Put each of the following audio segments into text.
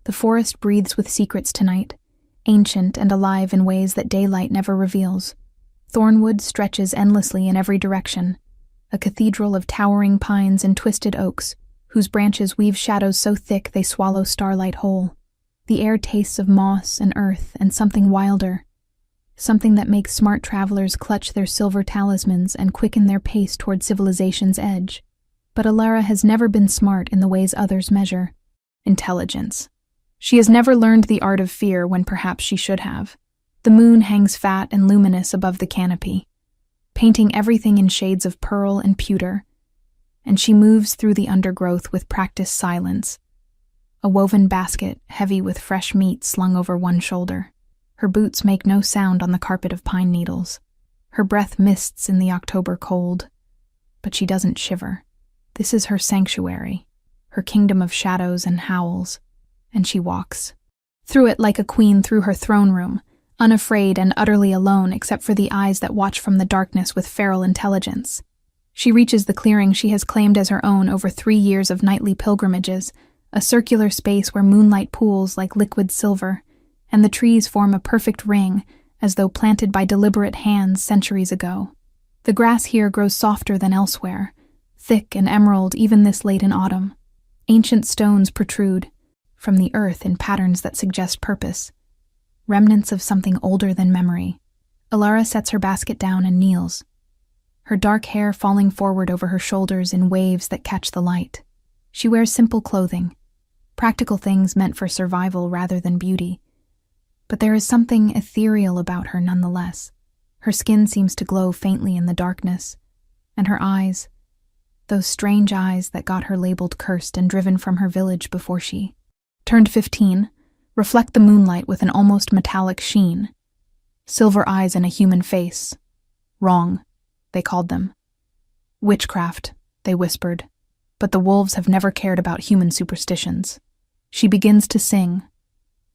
The forest breathes with secrets tonight, ancient and alive in ways that daylight never reveals. Thornwood stretches endlessly in every direction, a cathedral of towering pines and twisted oaks, whose branches weave shadows so thick they swallow starlight whole. The air tastes of moss and earth and something wilder, something that makes smart travelers clutch their silver talismans and quicken their pace toward civilization's edge. But Alara has never been smart in the ways others measure intelligence. She has never learned the art of fear when perhaps she should have. The moon hangs fat and luminous above the canopy, painting everything in shades of pearl and pewter, and she moves through the undergrowth with practiced silence, a woven basket heavy with fresh meat slung over one shoulder. Her boots make no sound on the carpet of pine needles. Her breath mists in the October cold, but she doesn't shiver. This is her sanctuary, her kingdom of shadows and howls, and she walks through it like a queen through her throne room, unafraid and utterly alone except for the eyes that watch from the darkness with feral intelligence. She reaches the clearing she has claimed as her own over 3 years of nightly pilgrimages, a circular space where moonlight pools like liquid silver, and the trees form a perfect ring as though planted by deliberate hands centuries ago. The grass here grows softer than elsewhere, thick and emerald even this late in autumn. Ancient stones protrude from the earth in patterns that suggest purpose, remnants of something older than memory. Alara sets her basket down and kneels, her dark hair falling forward over her shoulders in waves that catch the light. She wears simple clothing, practical things meant for survival rather than beauty. But there is something ethereal about her nonetheless. Her skin seems to glow faintly in the darkness, and her eyes, those strange eyes that got her labeled cursed and driven from her village before she turned 15, reflect the moonlight with an almost metallic sheen. Silver eyes in a human face. Wrong, they called them. Witchcraft, they whispered. But the wolves have never cared about human superstitions. She begins to sing,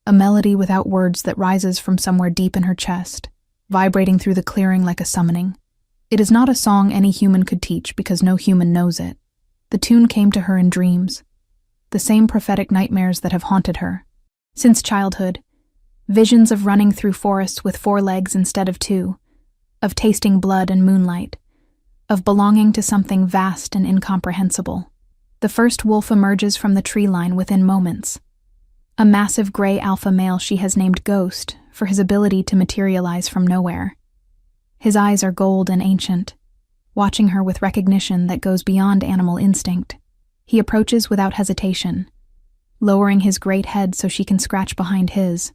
a melody without words that rises from somewhere deep in her chest, vibrating through the clearing like a summoning. It is not a song any human could teach because no human knows it. The tune came to her in dreams, the same prophetic nightmares that have haunted her since childhood, visions of running through forests with 4 legs instead of 2, of tasting blood and moonlight, of belonging to something vast and incomprehensible. The first wolf emerges from the tree line within moments, a massive gray alpha male she has named Ghost for his ability to materialize from nowhere. His eyes are gold and ancient, watching her with recognition that goes beyond animal instinct. He approaches without hesitation, lowering his great head so she can scratch behind his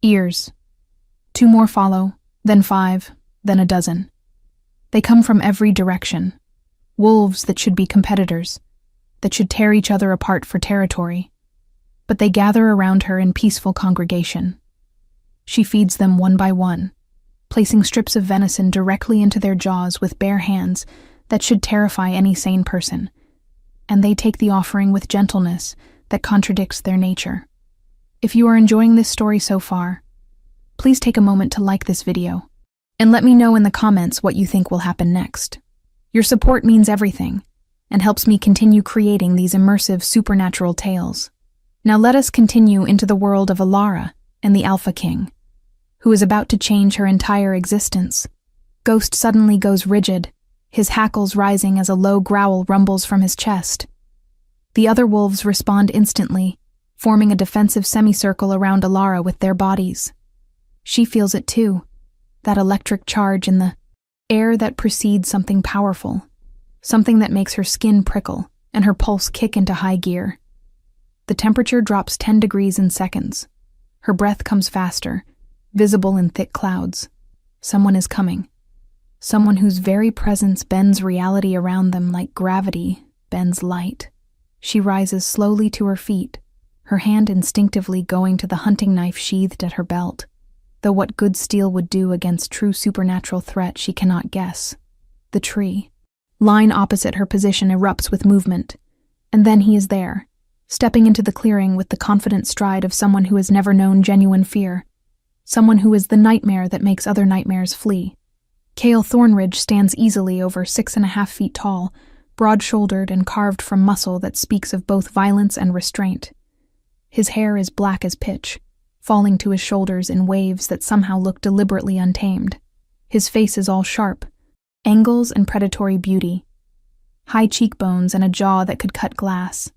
ears. 2 more follow, then 5, then a dozen. They come from every direction. Wolves that should be competitors, that should tear each other apart for territory. But they gather around her in peaceful congregation. She feeds them one by one, placing strips of venison directly into their jaws with bare hands that should terrify any sane person. And they take the offering with gentleness that contradicts their nature. If you are enjoying this story so far, please take a moment to like this video, and let me know in the comments what you think will happen next. Your support means everything, and helps me continue creating these immersive supernatural tales. Now let us continue into the world of Alara and the Alpha King, who is about to change her entire existence. Ghost suddenly goes rigid, his hackles rising as a low growl rumbles from his chest. The other wolves respond instantly, forming a defensive semicircle around Alara with their bodies. She feels it too, that electric charge in the air that precedes something powerful, something that makes her skin prickle and her pulse kick into high gear. The temperature drops 10 degrees in seconds. Her breath comes faster, visible in thick clouds. Someone is coming. Someone whose very presence bends reality around them like gravity bends light. She rises slowly to her feet, her hand instinctively going to the hunting knife sheathed at her belt, though what good steel would do against true supernatural threat she cannot guess. The tree, line opposite her position, erupts with movement, and then he is there, stepping into the clearing with the confident stride of someone who has never known genuine fear, someone who is the nightmare that makes other nightmares flee. Cale Thornridge stands easily over 6.5 feet tall, broad-shouldered and carved from muscle that speaks of both violence and restraint. His hair is black as pitch, falling to his shoulders in waves that somehow look deliberately untamed. His face is all sharp, angles and predatory beauty, high cheekbones and a jaw that could cut glass.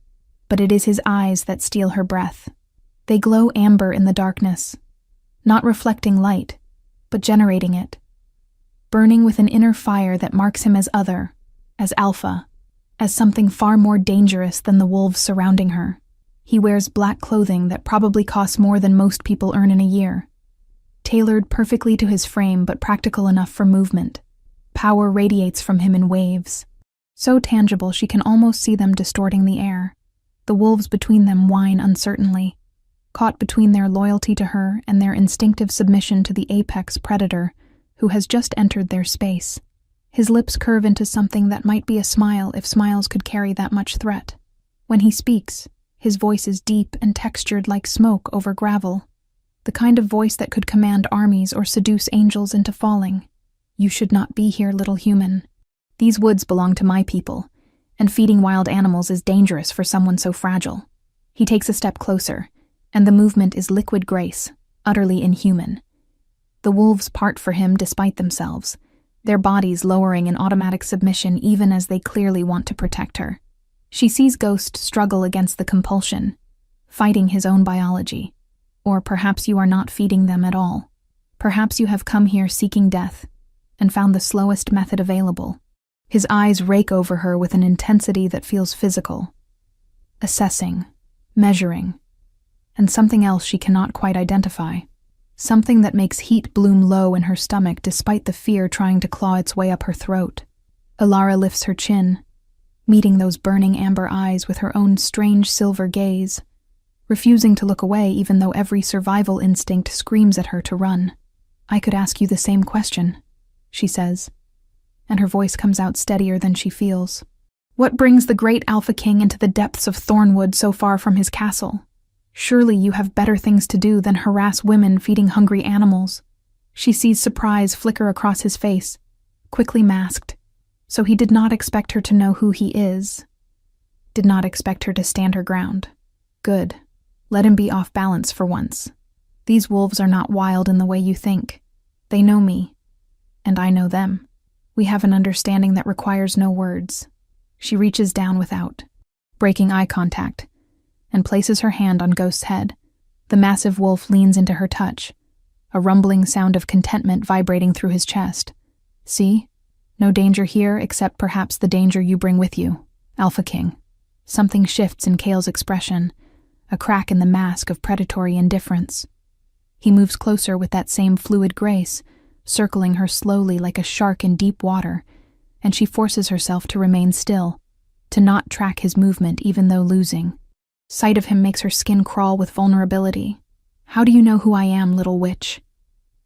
But it is his eyes that steal her breath. They glow amber in the darkness, not reflecting light, but generating it, burning with an inner fire that marks him as other, as alpha, as something far more dangerous than the wolves surrounding her. He wears black clothing that probably costs more than most people earn in a year, tailored perfectly to his frame but practical enough for movement. Power radiates from him in waves, so tangible she can almost see them distorting the air. The wolves between them whine uncertainly, caught between their loyalty to her and their instinctive submission to the apex predator who has just entered their space. His lips curve into something that might be a smile if smiles could carry that much threat. When he speaks, his voice is deep and textured like smoke over gravel, the kind of voice that could command armies or seduce angels into falling. You should not be here, little human. These woods belong to my people, and feeding wild animals is dangerous for someone so fragile. He takes a step closer, and the movement is liquid grace, utterly inhuman. The wolves part for him despite themselves, their bodies lowering in automatic submission even as they clearly want to protect her. She sees Ghost struggle against the compulsion, fighting his own biology. Or perhaps you are not feeding them at all. Perhaps you have come here seeking death, and found the slowest method available. His eyes rake over her with an intensity that feels physical, assessing, measuring, and something else she cannot quite identify. Something that makes heat bloom low in her stomach despite the fear trying to claw its way up her throat. Alara lifts her chin, meeting those burning amber eyes with her own strange silver gaze, refusing to look away even though every survival instinct screams at her to run. I could ask you the same question, she says, and her voice comes out steadier than she feels. What brings the great Alpha King into the depths of Thornwood so far from his castle? Surely you have better things to do than harass women feeding hungry animals. She sees surprise flicker across his face, quickly masked, so he did not expect her to know who he is. Did not expect her to stand her ground. Good. Let him be off balance for once. These wolves are not wild in the way you think. They know me, and I know them. We have an understanding that requires no words. She reaches down without, breaking eye contact, and places her hand on Ghost's head. The massive wolf leans into her touch, a rumbling sound of contentment vibrating through his chest. See? No danger here except perhaps the danger you bring with you, Alpha King. Something shifts in Kale's expression, a crack in the mask of predatory indifference. He moves closer with that same fluid grace, circling her slowly like a shark in deep water, and she forces herself to remain still, to not track his movement even though losing. Sight of him makes her skin crawl with vulnerability. How do you know who I am, little witch?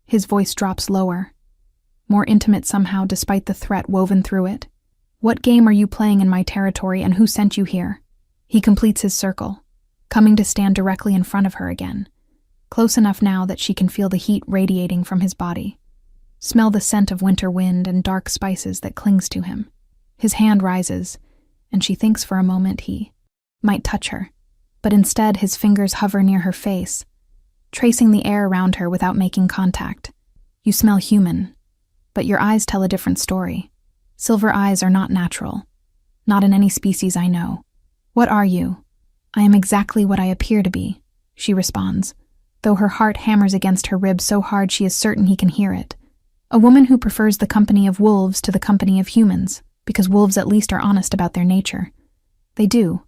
His voice drops lower, more intimate somehow despite the threat woven through it. What game are you playing in my territory and who sent you here? He completes his circle, coming to stand directly in front of her again, close enough now that she can feel the heat radiating from his body, smell the scent of winter wind and dark spices that clings to him. His hand rises, and she thinks for a moment he might touch her, but instead his fingers hover near her face, tracing the air around her without making contact. You smell human, but your eyes tell a different story. Silver eyes are not natural, not in any species I know. What are you? I am exactly what I appear to be, she responds, though her heart hammers against her ribs so hard she is certain he can hear it. A woman who prefers the company of wolves to the company of humans, because wolves at least are honest about their nature. They do,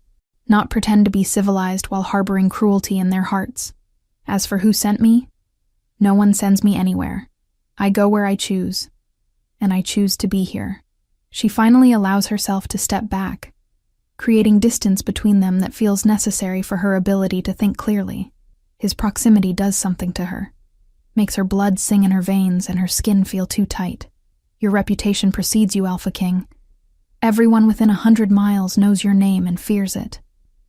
not pretend to be civilized while harboring cruelty in their hearts. As for who sent me, no one sends me anywhere. I go where I choose, and I choose to be here. She finally allows herself to step back, creating distance between them that feels necessary for her ability to think clearly. His proximity does something to her, makes her blood sing in her veins and her skin feel too tight. Your reputation precedes you, Alpha King. Everyone within 100 miles knows your name and fears it.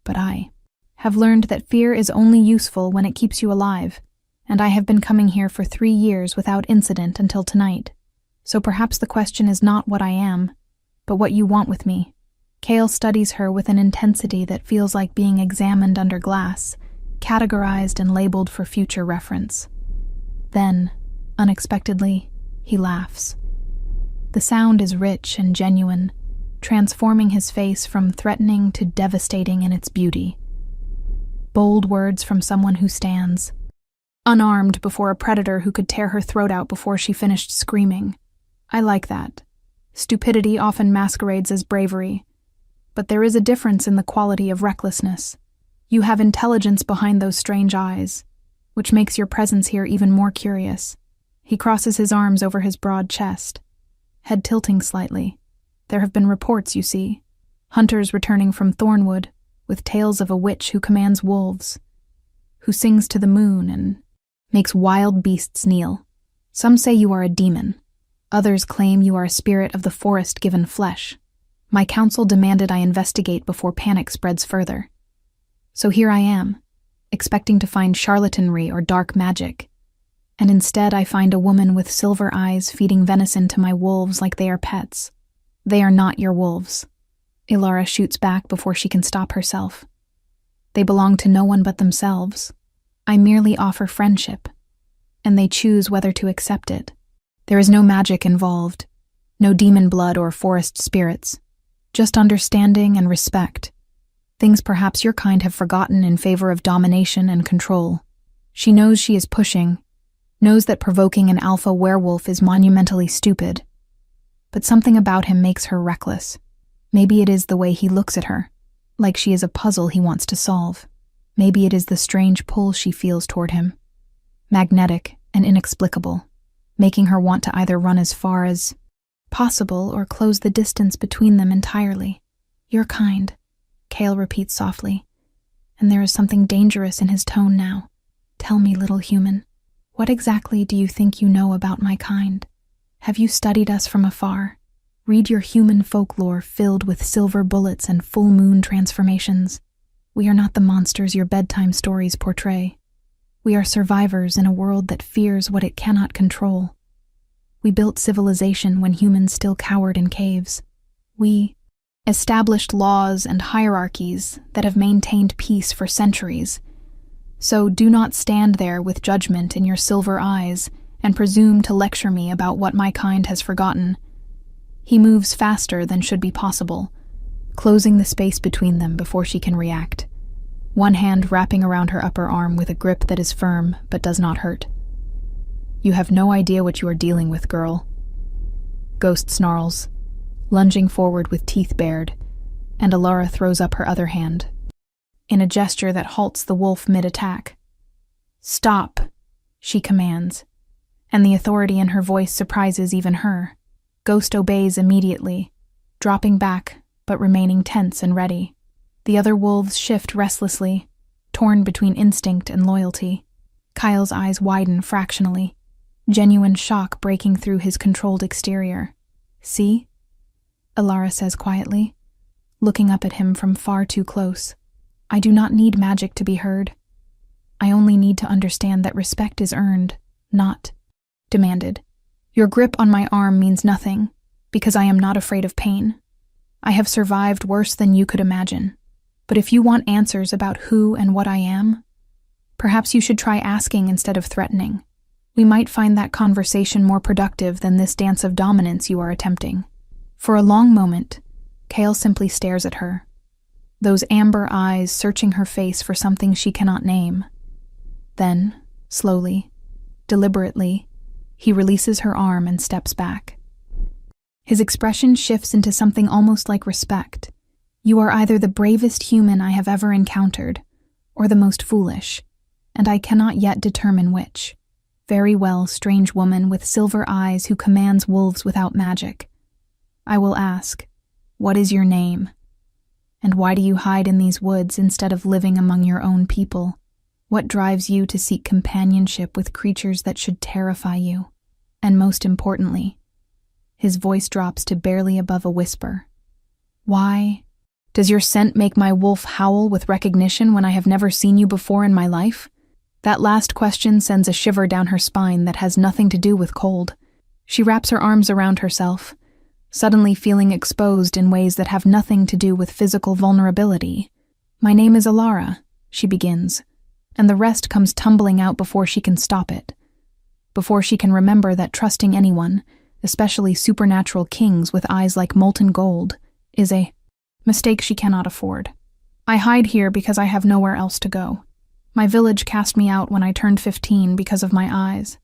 But I have learned that fear is only useful when it keeps you alive, and I have been coming here for 3 years without incident until tonight. So perhaps the question is not what I am, but what you want with me. Kale studies her with an intensity that feels like being examined under glass, categorized and labeled for future reference. Then, unexpectedly, he laughs. The sound is rich and genuine, transforming his face from threatening to devastating in its beauty. Bold words from someone who stands, unarmed before a predator who could tear her throat out before she finished screaming. I like that. Stupidity often masquerades as bravery, but there is a difference in the quality of recklessness. You have intelligence behind those strange eyes, which makes your presence here even more curious. He crosses his arms over his broad chest, head tilting slightly. There have been reports, you see. Hunters returning from Thornwood with tales of a witch who commands wolves, who sings to the moon and makes wild beasts kneel. Some say you are a demon. Others claim you are a spirit of the forest given flesh. My counsel demanded I investigate before panic spreads further. So here I am, expecting to find charlatanry or dark magic. And instead I find a woman with silver eyes feeding venison to my wolves like they are pets. They are not your wolves. Ilara shoots back before she can stop herself. They belong to no one but themselves. I merely offer friendship, and they choose whether to accept it. There is no magic involved, no demon blood or forest spirits, just understanding and respect. Things perhaps your kind have forgotten in favor of domination and control. She knows she is pushing, knows that provoking an alpha werewolf is monumentally stupid. But something about him makes her reckless. Maybe it is the way he looks at her, like she is a puzzle he wants to solve. Maybe it is the strange pull she feels toward him, magnetic and inexplicable, making her want to either run as far as possible or close the distance between them entirely. Your kind, Kale repeats softly, and there is something dangerous in his tone now. Tell me, little human, what exactly do you think you know about my kind? Have you studied us from afar? Read your human folklore filled with silver bullets and full moon transformations. We are not the monsters your bedtime stories portray. We are survivors in a world that fears what it cannot control. We built civilization when humans still cowered in caves. We established laws and hierarchies that have maintained peace for centuries. So do not stand there with judgment in your silver eyes and presume to lecture me about what my kind has forgotten. He moves faster than should be possible, closing the space between them before she can react, one hand wrapping around her upper arm with a grip that is firm but does not hurt. You have no idea what you are dealing with, girl. Ghost snarls, lunging forward with teeth bared, and Ilara throws up her other hand, in a gesture that halts the wolf mid-attack. Stop, she commands, and the authority in her voice surprises even her. Ghost obeys immediately, dropping back but remaining tense and ready. The other wolves shift restlessly, torn between instinct and loyalty. Kyle's eyes widen fractionally, genuine shock breaking through his controlled exterior. See? Ilara says quietly, looking up at him from far too close. I do not need magic to be heard. I only need to understand that respect is earned, not demanded. Your grip on my arm means nothing, because I am not afraid of pain. I have survived worse than you could imagine. But if you want answers about who and what I am, perhaps you should try asking instead of threatening. We might find that conversation more productive than this dance of dominance you are attempting. For a long moment, Kale simply stares at her, those amber eyes searching her face for something she cannot name. Then, slowly, deliberately, he releases her arm and steps back. His expression shifts into something almost like respect. You are either the bravest human I have ever encountered, or the most foolish, and I cannot yet determine which. Very well, strange woman with silver eyes who commands wolves without magic. I will ask, what is your name? And why do you hide in these woods instead of living among your own people? What drives you to seek companionship with creatures that should terrify you? And most importantly, his voice drops to barely above a whisper. Why? Does your scent make my wolf howl with recognition when I have never seen you before in my life? That last question sends a shiver down her spine that has nothing to do with cold. She wraps her arms around herself, suddenly feeling exposed in ways that have nothing to do with physical vulnerability. My name is Ilara, she begins, and the rest comes tumbling out before she can stop it. Before she can remember that trusting anyone, especially supernatural kings with eyes like molten gold, is a mistake she cannot afford. I hide here because I have nowhere else to go. My village cast me out when I turned 15 because of my eyes,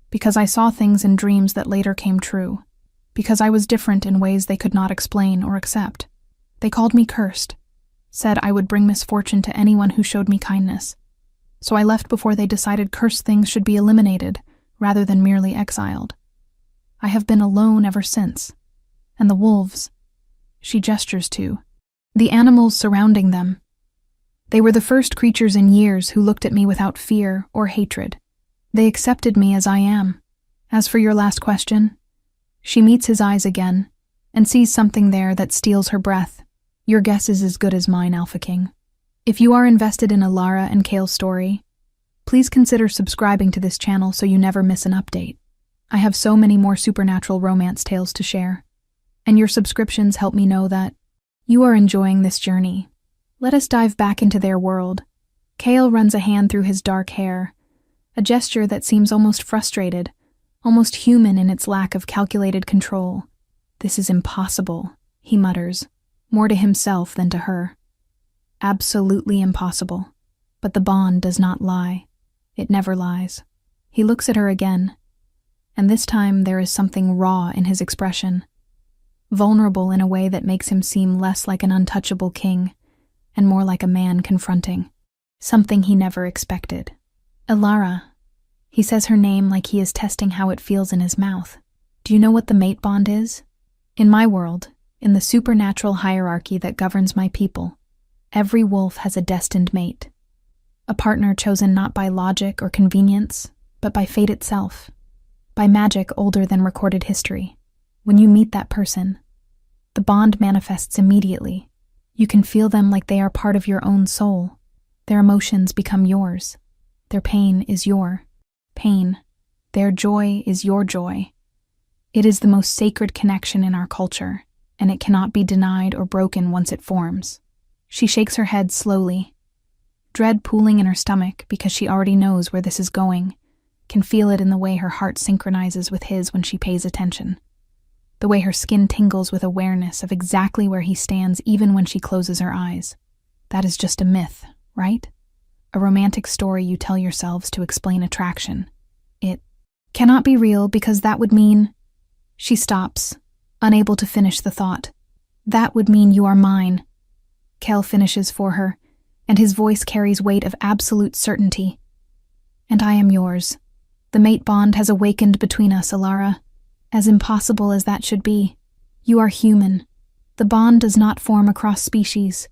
because I saw things in dreams that later came true, because I was different in ways they could not explain or accept. They called me cursed, said I would bring misfortune to anyone who showed me kindness. So I left before they decided cursed things should be eliminated rather than merely exiled. I have been alone ever since. And the wolves, she gestures to, the animals surrounding them. They were the first creatures in years who looked at me without fear or hatred. They accepted me as I am. As for your last question, she meets his eyes again and sees something there that steals her breath. Your guess is as good as mine, Alpha King. If you are invested in Alara and Kale's story, please consider subscribing to this channel so you never miss an update. I have so many more supernatural romance tales to share, and your subscriptions help me know that you are enjoying this journey. Let us dive back into their world. Kale runs a hand through his dark hair, a gesture that seems almost frustrated, almost human in its lack of calculated control. This is impossible, he mutters, more to himself than to her. Absolutely impossible. But the bond does not lie. It never lies. He looks at her again, and this time there is something raw in his expression, vulnerable in a way that makes him seem less like an untouchable king and more like a man confronting something he never expected. Alara. He says her name like he is testing how it feels in his mouth. Do you know what the mate bond is? In my world, in the supernatural hierarchy that governs my people, every wolf has a destined mate. A partner chosen not by logic or convenience, but by fate itself, by magic older than recorded history. When you meet that person, the bond manifests immediately. You can feel them like they are part of your own soul. Their emotions become yours. Their pain is your pain. Their joy is your joy. It is the most sacred connection in our culture, and it cannot be denied or broken once it forms. She shakes her head slowly, dread pooling in her stomach because she already knows where this is going, can feel it in the way her heart synchronizes with his when she pays attention, the way her skin tingles with awareness of exactly where he stands even when she closes her eyes. That is just a myth, right? A romantic story you tell yourselves to explain attraction. It cannot be real because that would mean... She stops, unable to finish the thought. That would mean you are mine. Kel finishes for her, and his voice carries weight of absolute certainty. And I am yours. The mate bond has awakened between us, Alara. As impossible as that should be, you are human. The bond does not form across species.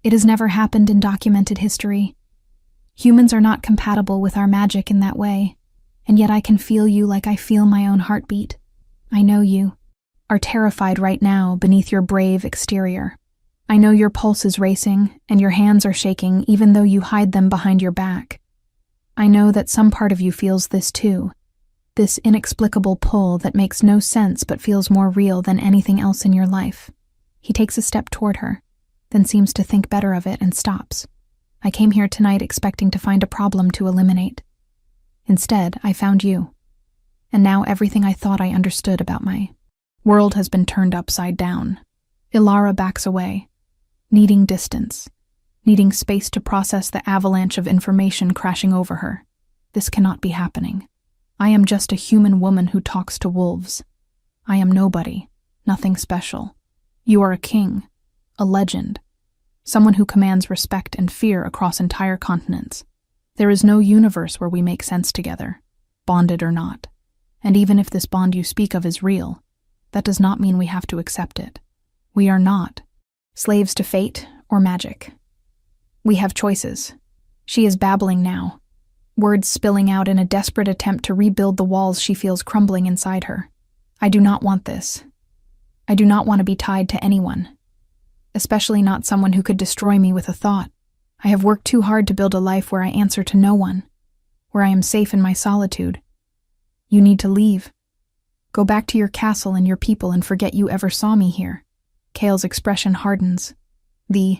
It has never happened in documented history. Humans are not compatible with our magic in that way, and yet I can feel you like I feel my own heartbeat. I know you are terrified right now beneath your brave exterior. I know your pulse is racing and your hands are shaking even though you hide them behind your back. I know that some part of you feels this too, this inexplicable pull that makes no sense but feels more real than anything else in your life. He takes a step toward her, then seems to think better of it and stops. I came here tonight expecting to find a problem to eliminate. Instead, I found you. And now everything I thought I understood about my world has been turned upside down. Alara backs away, needing distance, needing space to process the avalanche of information crashing over her. This cannot be happening. I am just a human woman who talks to wolves. I am nobody, nothing special. You are a king, a legend, someone who commands respect and fear across entire continents. There is no universe where we make sense together, bonded or not. And even if this bond you speak of is real, that does not mean we have to accept it. We are not slaves to fate or magic. We have choices. She is babbling now, words spilling out in a desperate attempt to rebuild the walls she feels crumbling inside her. I do not want this. I do not want to be tied to anyone, especially not someone who could destroy me with a thought. I have worked too hard to build a life where I answer to no one, where I am safe in my solitude. You need to leave. Go back to your castle and your people and forget you ever saw me here. Kale's expression hardens. The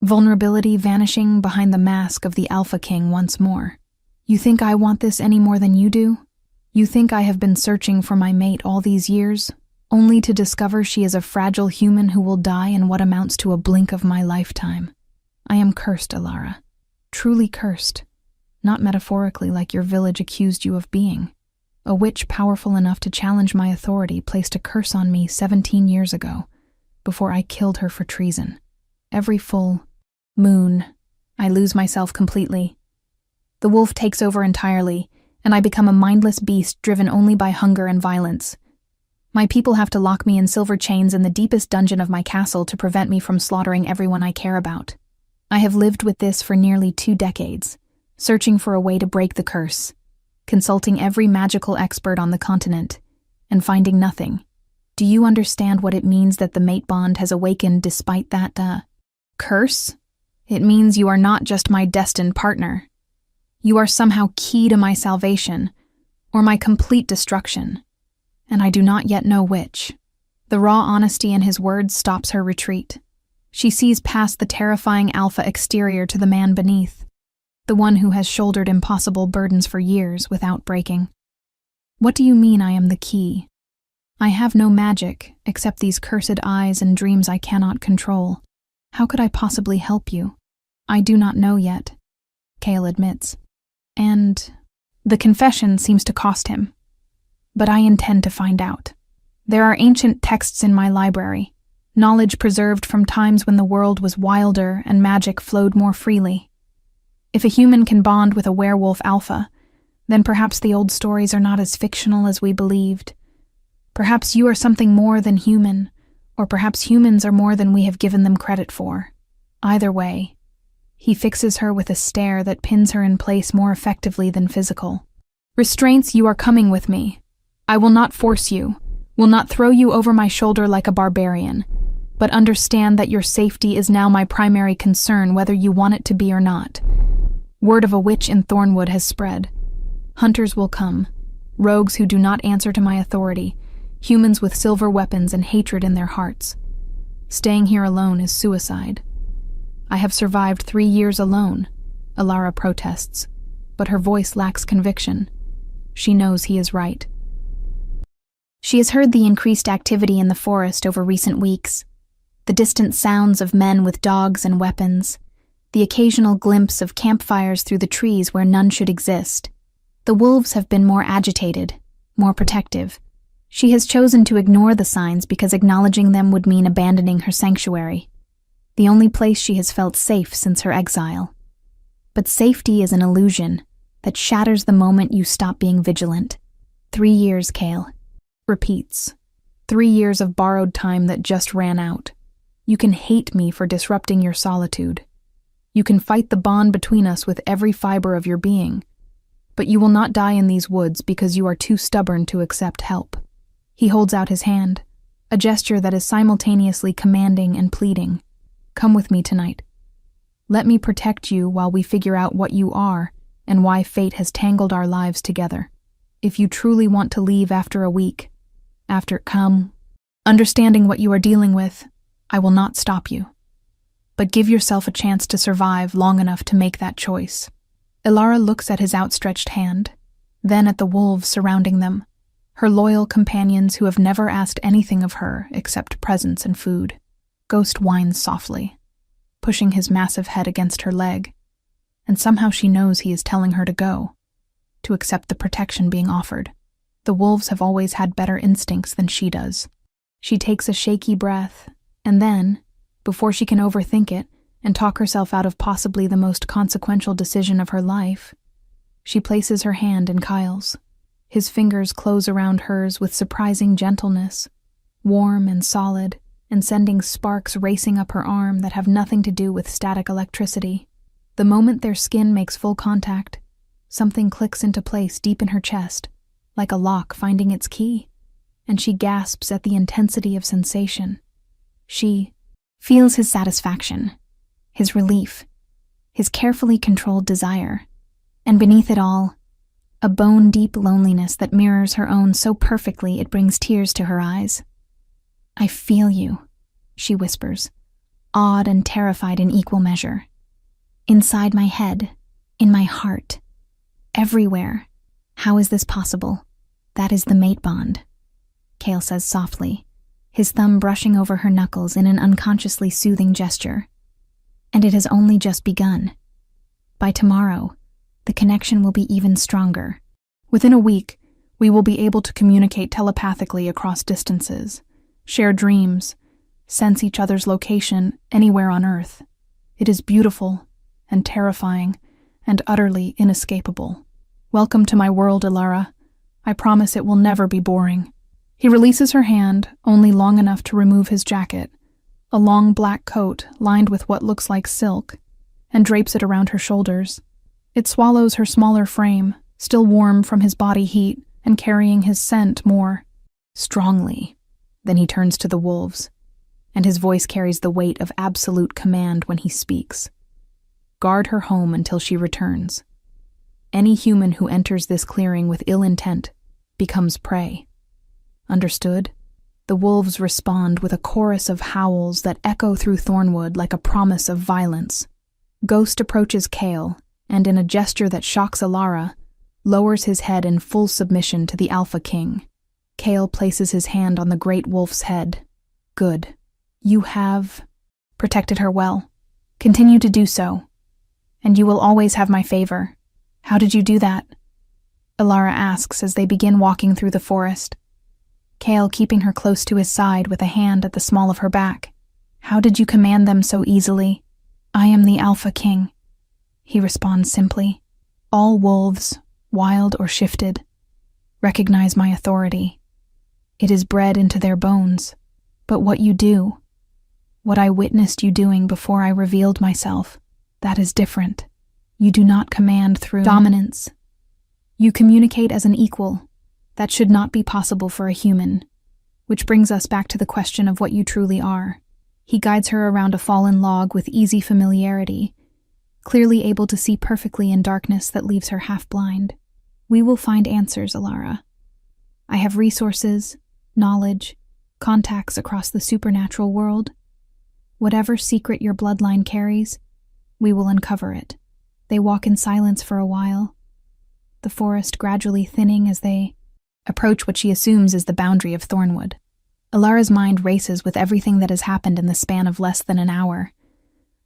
vulnerability vanishing behind the mask of the Alpha King once more. You think I want this any more than you do? You think I have been searching for my mate all these years, only to discover she is a fragile human who will die in what amounts to a blink of my lifetime. I am cursed, Alara. Truly cursed. Not metaphorically like your village accused you of being. A witch powerful enough to challenge my authority placed a curse on me 17 years ago, before I killed her for treason. Every full moon, I lose myself completely. The wolf takes over entirely, and I become a mindless beast driven only by hunger and violence. My people have to lock me in silver chains in the deepest dungeon of my castle to prevent me from slaughtering everyone I care about. I have lived with this for nearly 2 decades, searching for a way to break the curse, consulting every magical expert on the continent, and finding nothing. Do you understand what it means that the mate bond has awakened despite that, curse? It means you are not just my destined partner. You are somehow key to my salvation, or my complete destruction, and I do not yet know which. The raw honesty in his words stops her retreat. She sees past the terrifying alpha exterior to the man beneath, the one who has shouldered impossible burdens for years without breaking. What do you mean I am the key? I have no magic except these cursed eyes and dreams I cannot control. How could I possibly help you? I do not know yet, Kale admits. And the confession seems to cost him. But I intend to find out. There are ancient texts in my library, knowledge preserved from times when the world was wilder and magic flowed more freely. If a human can bond with a werewolf alpha, then perhaps the old stories are not as fictional as we believed. Perhaps you are something more than human, or perhaps humans are more than we have given them credit for. Either way, he fixes her with a stare that pins her in place more effectively than physical. Restraints, you are coming with me. I will not force you, will not throw you over my shoulder like a barbarian, but understand that your safety is now my primary concern whether you want it to be or not. Word of a witch in Thornwood has spread. Hunters will come, rogues who do not answer to my authority, humans with silver weapons and hatred in their hearts. Staying here alone is suicide. I have survived 3 years alone, Alara protests, but her voice lacks conviction. She knows he is right. She has heard the increased activity in the forest over recent weeks, the distant sounds of men with dogs and weapons, the occasional glimpse of campfires through the trees where none should exist. The wolves have been more agitated, more protective. She has chosen to ignore the signs because acknowledging them would mean abandoning her sanctuary, the only place she has felt safe since her exile. But safety is an illusion that shatters the moment you stop being vigilant. 3 years, Kale. Repeats. 3 years of borrowed time that just ran out. You can hate me for disrupting your solitude. You can fight the bond between us with every fiber of your being, but you will not die in these woods because you are too stubborn to accept help. He holds out his hand, a gesture that is simultaneously commanding and pleading. Come with me tonight. Let me protect you while we figure out what you are and why fate has tangled our lives together. If you truly want to leave after a week, understanding what you are dealing with, I will not stop you. But give yourself a chance to survive long enough to make that choice. Alara looks at his outstretched hand, then at the wolves surrounding them, her loyal companions who have never asked anything of her except presence and food. Ghost whines softly, pushing his massive head against her leg, and somehow she knows he is telling her to go, to accept the protection being offered. The wolves have always had better instincts than she does. She takes a shaky breath, and then, before she can overthink it and talk herself out of possibly the most consequential decision of her life, she places her hand in Kyle's. His fingers close around hers with surprising gentleness, warm and solid, and sending sparks racing up her arm that have nothing to do with static electricity. The moment their skin makes full contact, something clicks into place deep in her chest, like a lock finding its key, and she gasps at the intensity of sensation. She feels his satisfaction, his relief, his carefully controlled desire, and beneath it all, a bone-deep loneliness that mirrors her own so perfectly it brings tears to her eyes. I feel you, she whispers, awed and terrified in equal measure. Inside my head, in my heart, everywhere. How is this possible? That is the mate bond, Kale says softly, his thumb brushing over her knuckles in an unconsciously soothing gesture. And it has only just begun. By tomorrow, the connection will be even stronger. Within a week, we will be able to communicate telepathically across distances, share dreams, sense each other's location anywhere on Earth. It is beautiful and terrifying and utterly inescapable. Welcome to my world, Ilara. I promise it will never be boring. He releases her hand, only long enough to remove his jacket, a long black coat lined with what looks like silk, and drapes it around her shoulders. It swallows her smaller frame, still warm from his body heat and carrying his scent more strongly. Then he turns to the wolves, and his voice carries the weight of absolute command when he speaks. Guard her home until she returns. Any human who enters this clearing with ill intent becomes prey. Understood? The wolves respond with a chorus of howls that echo through Thornwood like a promise of violence. Ghost approaches Kale, and in a gesture that shocks Ilara, lowers his head in full submission to the Alpha King. Kale places his hand on the great wolf's head. Good. You have protected her well. Continue to do so. And you will always have my favor. How did you do that? Ilara asks as they begin walking through the forest. Kale keeping her close to his side with a hand at the small of her back. How did you command them so easily? I am the Alpha King, he responds simply. All wolves, wild or shifted, recognize my authority. It is bred into their bones. But what you do, what I witnessed you doing before I revealed myself, that is different. You do not command through dominance. You communicate as an equal. That should not be possible for a human. Which brings us back to the question of what you truly are. He guides her around a fallen log with easy familiarity, clearly able to see perfectly in darkness that leaves her half blind. We will find answers, Ilara. I have resources, knowledge, contacts across the supernatural world. Whatever secret your bloodline carries, we will uncover it. They walk in silence for a while, the forest gradually thinning as they approach what she assumes is the boundary of Thornwood. Ilara's mind races with everything that has happened in the span of less than an hour.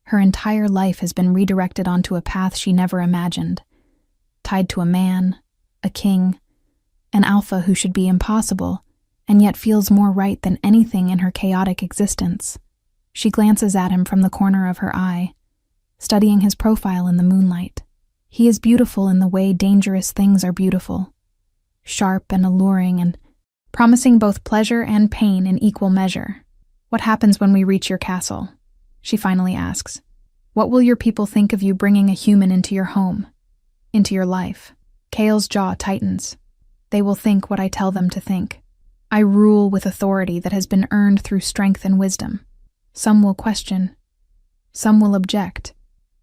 Her entire life has been redirected onto a path she never imagined, tied to a man, a king, an alpha who should be impossible, and yet feels more right than anything in her chaotic existence. She glances at him from the corner of her eye, studying his profile in the moonlight. He is beautiful in the way dangerous things are beautiful, sharp and alluring and promising both pleasure and pain in equal measure. What happens when we reach your castle? She finally asks. What will your people think of you bringing a human into your home, into your life? Kale's jaw tightens. They will think what I tell them to think. I rule with authority that has been earned through strength and wisdom. Some will question. Some will object.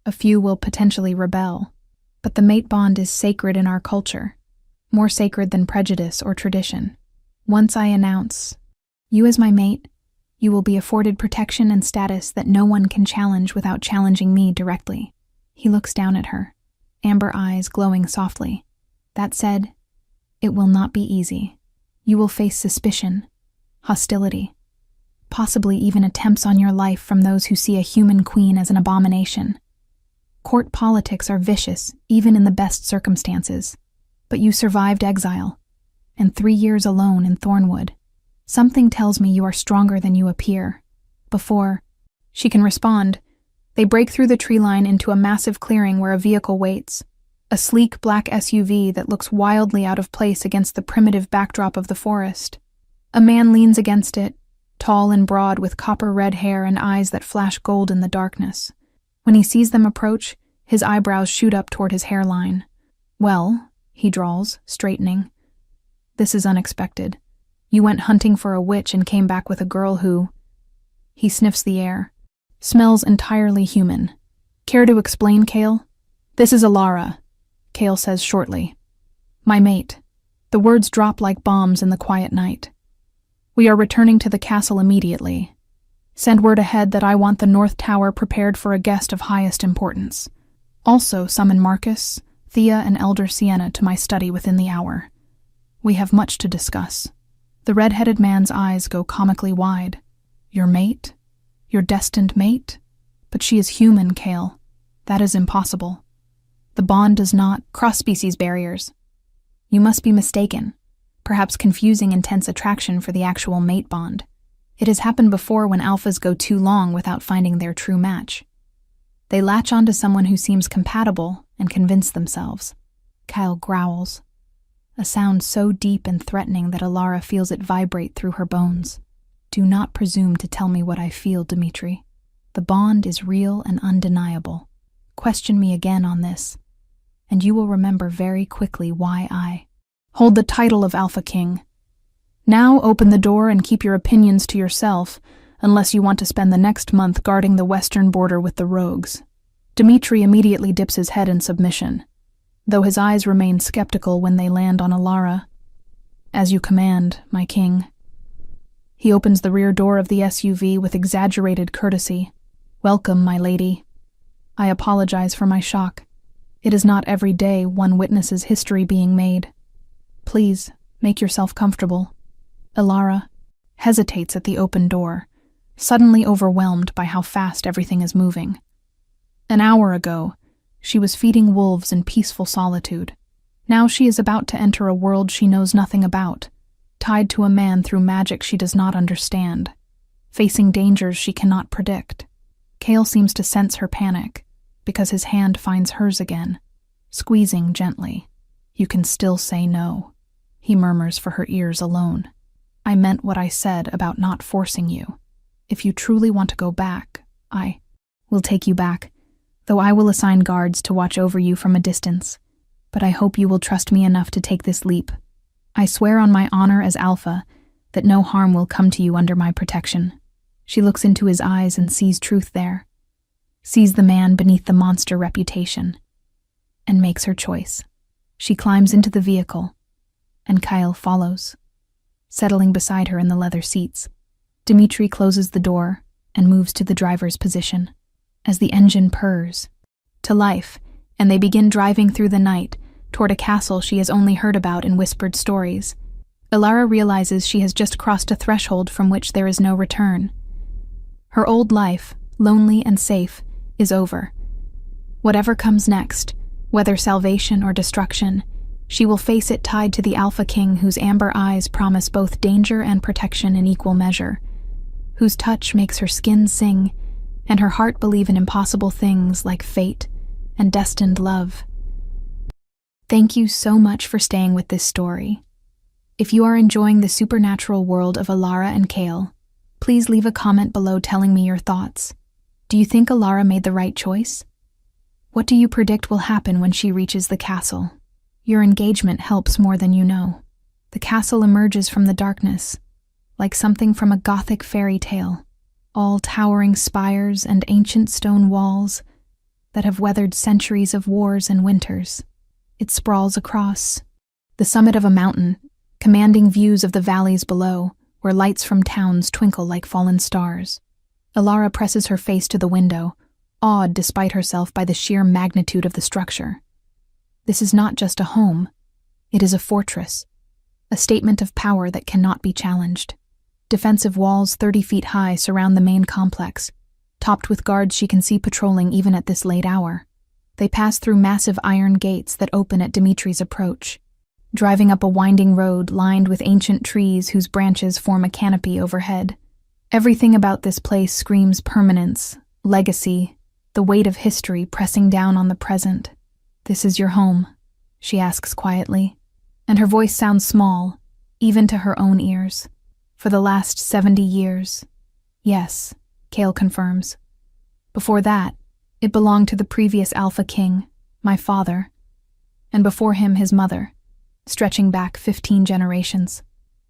A few will potentially rebel. But the mate bond is sacred in our culture, more sacred than prejudice or tradition. Once I announce, you as my mate, you will be afforded protection and status that no one can challenge without challenging me directly. He looks down at her, amber eyes glowing softly. That said, it will not be easy. You will face suspicion, hostility, possibly even attempts on your life from those who see a human queen as an abomination. Court politics are vicious, even in the best circumstances. But you survived exile, and 3 years alone in Thornwood. Something tells me you are stronger than you appear. Before she can respond, they break through the tree line into a massive clearing where a vehicle waits. A sleek black SUV that looks wildly out of place against the primitive backdrop of the forest. A man leans against it, tall and broad with copper-red hair and eyes that flash gold in the darkness. When he sees them approach, his eyebrows shoot up toward his hairline. Well, he drawls, straightening. This is unexpected. You went hunting for a witch and came back with a girl who... He sniffs the air. Smells entirely human. Care to explain, Kale? This is Ilara, Kale says shortly. My mate. The words drop like bombs in the quiet night. We are returning to the castle immediately. Send word ahead that I want the North Tower prepared for a guest of highest importance. Also summon Marcus, Thea, and Elder Sienna to my study within the hour. We have much to discuss." The red-headed man's eyes go comically wide. "Your mate? Your destined mate? But she is human, Kale. That is impossible. The bond does not cross-species barriers. You must be mistaken, perhaps confusing intense attraction for the actual mate bond. It has happened before when alphas go too long without finding their true match. They latch onto someone who seems compatible and convince themselves." Kyle growls, a sound so deep and threatening that Alara feels it vibrate through her bones. "Do not presume to tell me what I feel, Dimitri. The bond is real and undeniable. Question me again on this, and you will remember very quickly why I hold the title of Alpha King. Now open the door and keep your opinions to yourself, unless you want to spend the next month guarding the western border with the rogues." Dimitri immediately dips his head in submission, though his eyes remain skeptical when they land on Alara. "As you command, my king." He opens the rear door of the SUV with exaggerated courtesy. "Welcome, my lady. I apologize for my shock. It is not every day one witnesses history being made. Please, make yourself comfortable." Alara hesitates at the open door, suddenly overwhelmed by how fast everything is moving. An hour ago, she was feeding wolves in peaceful solitude. Now she is about to enter a world she knows nothing about, tied to a man through magic she does not understand, facing dangers she cannot predict. Kale seems to sense her panic, because his hand finds hers again, squeezing gently. "You can still say no," he murmurs for her ears alone. "I meant what I said about not forcing you. If you truly want to go back, I will take you back, though I will assign guards to watch over you from a distance. But I hope you will trust me enough to take this leap. I swear on my honor as Alpha that no harm will come to you under my protection." She looks into his eyes and sees truth there, sees the man beneath the monster reputation, and makes her choice. She climbs into the vehicle, and Kyle follows, settling beside her in the leather seats. Dimitri closes the door and moves to the driver's position. As the engine purrs to life, and they begin driving through the night toward a castle she has only heard about in whispered stories, Alara realizes she has just crossed a threshold from which there is no return. Her old life, lonely and safe, is over. Whatever comes next, whether salvation or destruction, she will face it tied to the Alpha King whose amber eyes promise both danger and protection in equal measure, whose touch makes her skin sing and her heart believe in impossible things like fate and destined love. Thank you so much for staying with this story. If you are enjoying the supernatural world of Alara and Kale, please leave a comment below telling me your thoughts. Do you think Alara made the right choice? What do you predict will happen when she reaches the castle? Your engagement helps more than you know. The castle emerges from the darkness, like something from a Gothic fairy tale, all towering spires and ancient stone walls that have weathered centuries of wars and winters. It sprawls across the summit of a mountain, commanding views of the valleys below, where lights from towns twinkle like fallen stars. Alara presses her face to the window, awed despite herself by the sheer magnitude of the structure. This is not just a home, it is a fortress, a statement of power that cannot be challenged. Defensive walls 30 feet high surround the main complex, topped with guards she can see patrolling even at this late hour. They pass through massive iron gates that open at Dimitri's approach, driving up a winding road lined with ancient trees whose branches form a canopy overhead. Everything about this place screams permanence, legacy, the weight of history pressing down on the present. "This is your home?" she asks quietly, and her voice sounds small, even to her own ears. "For the last 70 years. Yes," Kale confirms. "Before that, it belonged to the previous Alpha King, my father, and before him his mother, stretching back 15 generations.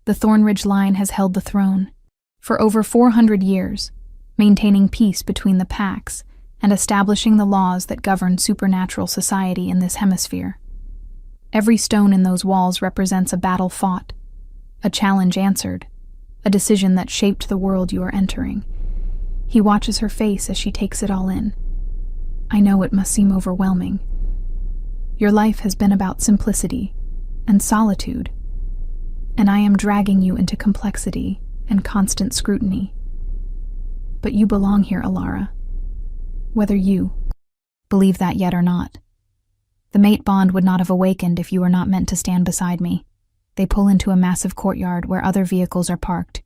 The Thornridge line has held the throne for over 400 years, maintaining peace between the packs and establishing the laws that govern supernatural society in this hemisphere. Every stone in those walls represents a battle fought, a challenge answered, a decision that shaped the world you are entering. He watches her face as she takes it all in. I know it must seem overwhelming. Your life has been about simplicity and solitude, and I am dragging you into complexity and constant scrutiny. But you belong here, Alara, whether you believe that yet or not. The mate bond would not have awakened if you were not meant to stand beside me. They pull into a massive courtyard where other vehicles are parked,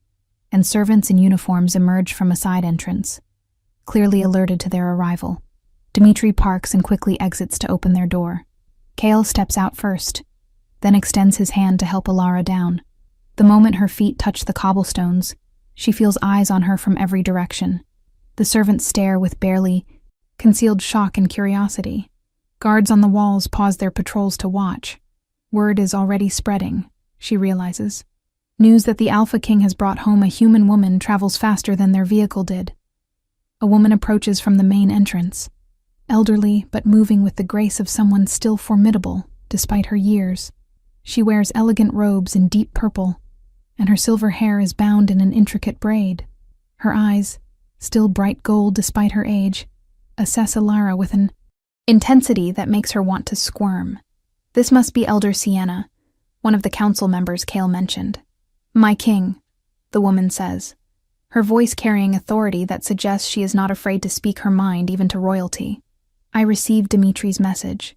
and servants in uniforms emerge from a side entrance, clearly alerted to their arrival. Dimitri parks and quickly exits to open their door. Kale steps out first, then extends his hand to help Alara down. The moment her feet touch the cobblestones, she feels eyes on her from every direction. The servants stare with barely concealed shock and curiosity. Guards on the walls pause their patrols to watch. Word is already spreading, she realizes. News that the Alpha King has brought home a human woman travels faster than their vehicle did. A woman approaches from the main entrance, elderly but moving with the grace of someone still formidable despite her years. She wears elegant robes in deep purple, and her silver hair is bound in an intricate braid. Her eyes, still bright gold despite her age, assess Alara with an intensity that makes her want to squirm. This must be Elder Sienna, one of the council members Kale mentioned. My king, the woman says, her voice carrying authority that suggests she is not afraid to speak her mind even to royalty. I received Dimitri's message.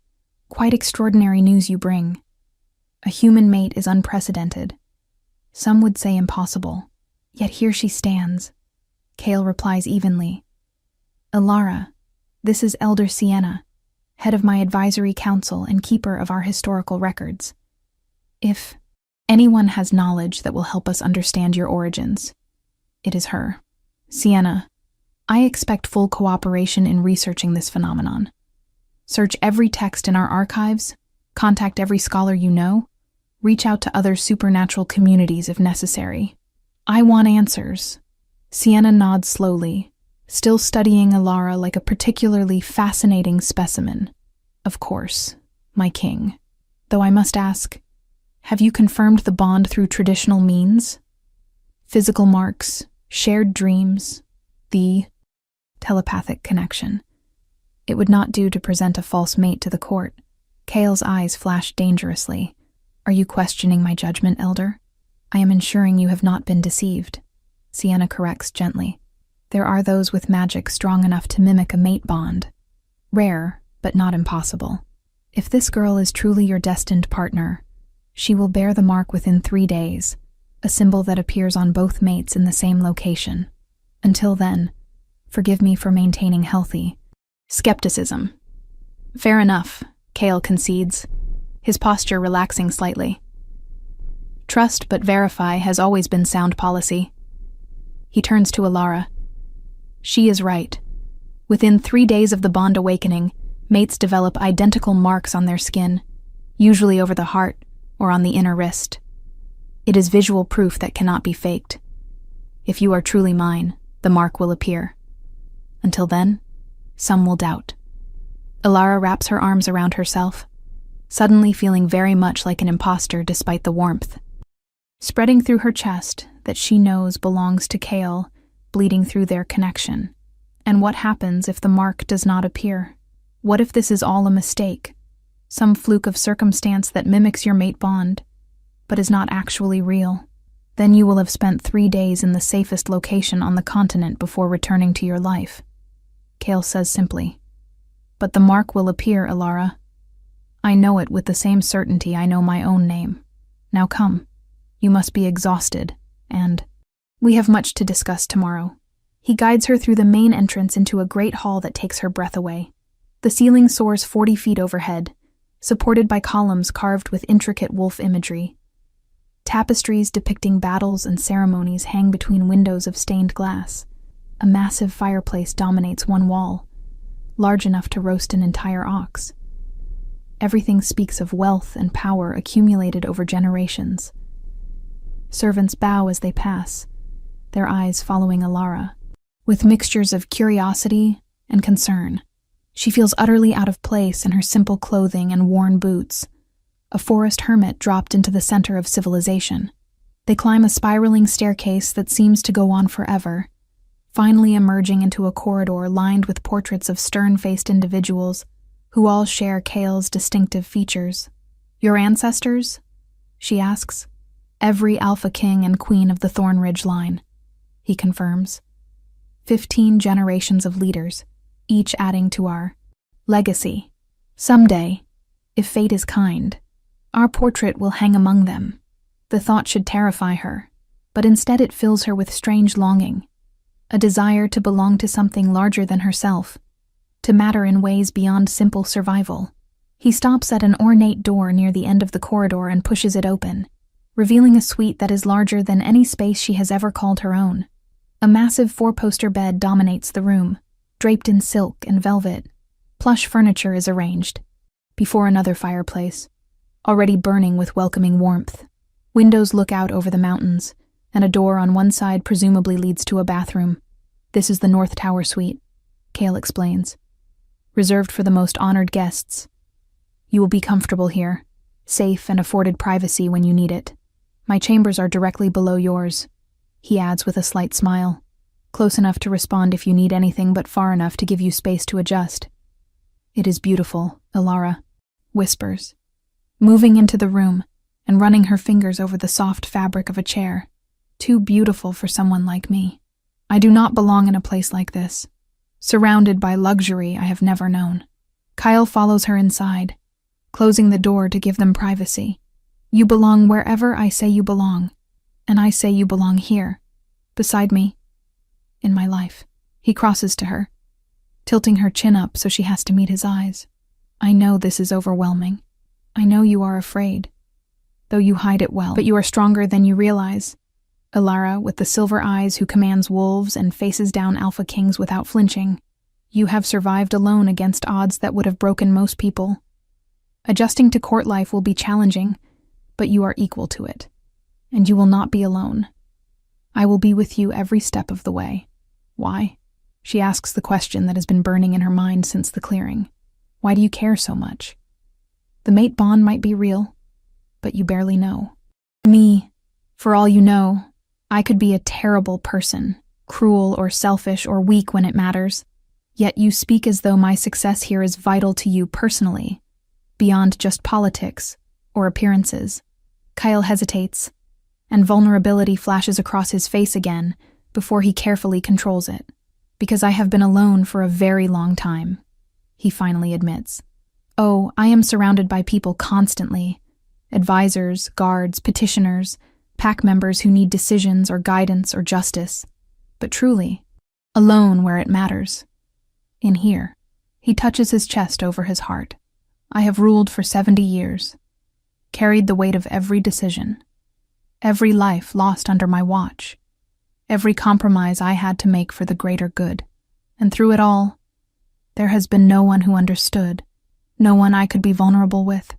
Quite extraordinary news you bring. A human mate is unprecedented. Some would say impossible. Yet here she stands. Kale replies evenly. Alara, this is Elder Sienna, head of my advisory council and keeper of our historical records. If anyone has knowledge that will help us understand your origins, it is her. Sienna, I expect full cooperation in researching this phenomenon. Search every text in our archives, contact every scholar you know, reach out to other supernatural communities if necessary. I want answers. Sienna nods slowly, still studying Alara like a particularly fascinating specimen. Of course, my king. Though I must ask, have you confirmed the bond through traditional means? Physical marks, shared dreams, the telepathic connection. It would not do to present a false mate to the court. Kale's eyes flashed dangerously. Are you questioning my judgment, Elder? I am ensuring you have not been deceived. Sienna corrects gently. There are those with magic strong enough to mimic a mate bond. Rare, but not impossible. If this girl is truly your destined partner, she will bear the mark within 3 days, a symbol that appears on both mates in the same location. Until then, forgive me for maintaining healthy skepticism. Fair enough, Kale concedes, his posture relaxing slightly. Trust but verify has always been sound policy. He turns to Alara. She is right. Within 3 days of the bond awakening, mates develop identical marks on their skin, usually over the heart or on the inner wrist. It is visual proof that cannot be faked. If you are truly mine, the mark will appear. Until then, some will doubt. Alara wraps her arms around herself, suddenly feeling very much like an imposter despite the warmth. Spreading through her chest that she knows belongs to Kale, bleeding through their connection. And what happens if the mark does not appear? What if this is all a mistake? Some fluke of circumstance that mimics your mate bond, but is not actually real? Then you will have spent 3 days in the safest location on the continent before returning to your life. Kale says simply. But the mark will appear, Alara. I know it with the same certainty I know my own name. Now come. You must be exhausted, and we have much to discuss tomorrow. He guides her through the main entrance into a great hall that takes her breath away. The ceiling soars 40 feet overhead, supported by columns carved with intricate wolf imagery. Tapestries depicting battles and ceremonies hang between windows of stained glass. A massive fireplace dominates one wall, large enough to roast an entire ox. Everything speaks of wealth and power accumulated over generations. Servants bow as they pass, their eyes following Alara, with mixtures of curiosity and concern. She feels utterly out of place in her simple clothing and worn boots, a forest hermit dropped into the center of civilization. They climb a spiraling staircase that seems to go on forever, finally emerging into a corridor lined with portraits of stern-faced individuals who all share Kale's distinctive features. "Your ancestors?" she asks. "Every Alpha King and Queen of the Thornridge line," he confirms. 15 generations of leaders, each adding to our legacy. Someday, if fate is kind, our portrait will hang among them. The thought should terrify her, but instead it fills her with strange longing, a desire to belong to something larger than herself, to matter in ways beyond simple survival. He stops at an ornate door near the end of the corridor and pushes it open, revealing a suite that is larger than any space she has ever called her own. A massive 4-poster bed dominates the room, draped in silk and velvet. Plush furniture is arranged, before another fireplace, already burning with welcoming warmth. Windows look out over the mountains, and a door on one side presumably leads to a bathroom. "This is the North Tower suite," Kale explains. "Reserved for the most honored guests. You will be comfortable here, safe and afforded privacy when you need it. My chambers are directly below yours," he adds with a slight smile. "Close enough to respond if you need anything, but far enough to give you space to adjust." "It is beautiful," Ilara whispers, moving into the room and running her fingers over the soft fabric of a chair. "Too beautiful for someone like me. I do not belong in a place like this, surrounded by luxury I have never known." Kyle follows her inside, closing the door to give them privacy. "You belong wherever I say you belong, and I say you belong here, beside me, in my life." He crosses to her, tilting her chin up so she has to meet his eyes. "I know this is overwhelming. I know you are afraid, though you hide it well, but you are stronger than you realize." Ilara, with the silver eyes who commands wolves and faces down Alpha Kings without flinching. "You have survived alone against odds that would have broken most people. Adjusting to court life will be challenging, but you are equal to it. And you will not be alone. I will be with you every step of the way." "Why?" She asks the question that has been burning in her mind since the clearing. "Why do you care so much? The mate bond might be real, but you barely know. Me, for all you know, I could be a terrible person, cruel or selfish or weak when it matters. Yet you speak as though my success here is vital to you personally, beyond just politics or appearances." Kyle hesitates, and vulnerability flashes across his face again before he carefully controls it. "Because I have been alone for a very long time," he finally admits. "Oh, I am surrounded by people constantly. Advisors, guards, petitioners, pack members who need decisions or guidance or justice. But truly, alone where it matters. In here." He touches his chest over his heart. "I have ruled for 70 years, carried the weight of every decision, every life lost under my watch, every compromise I had to make for the greater good. And through it all, there has been no one who understood, no one I could be vulnerable with,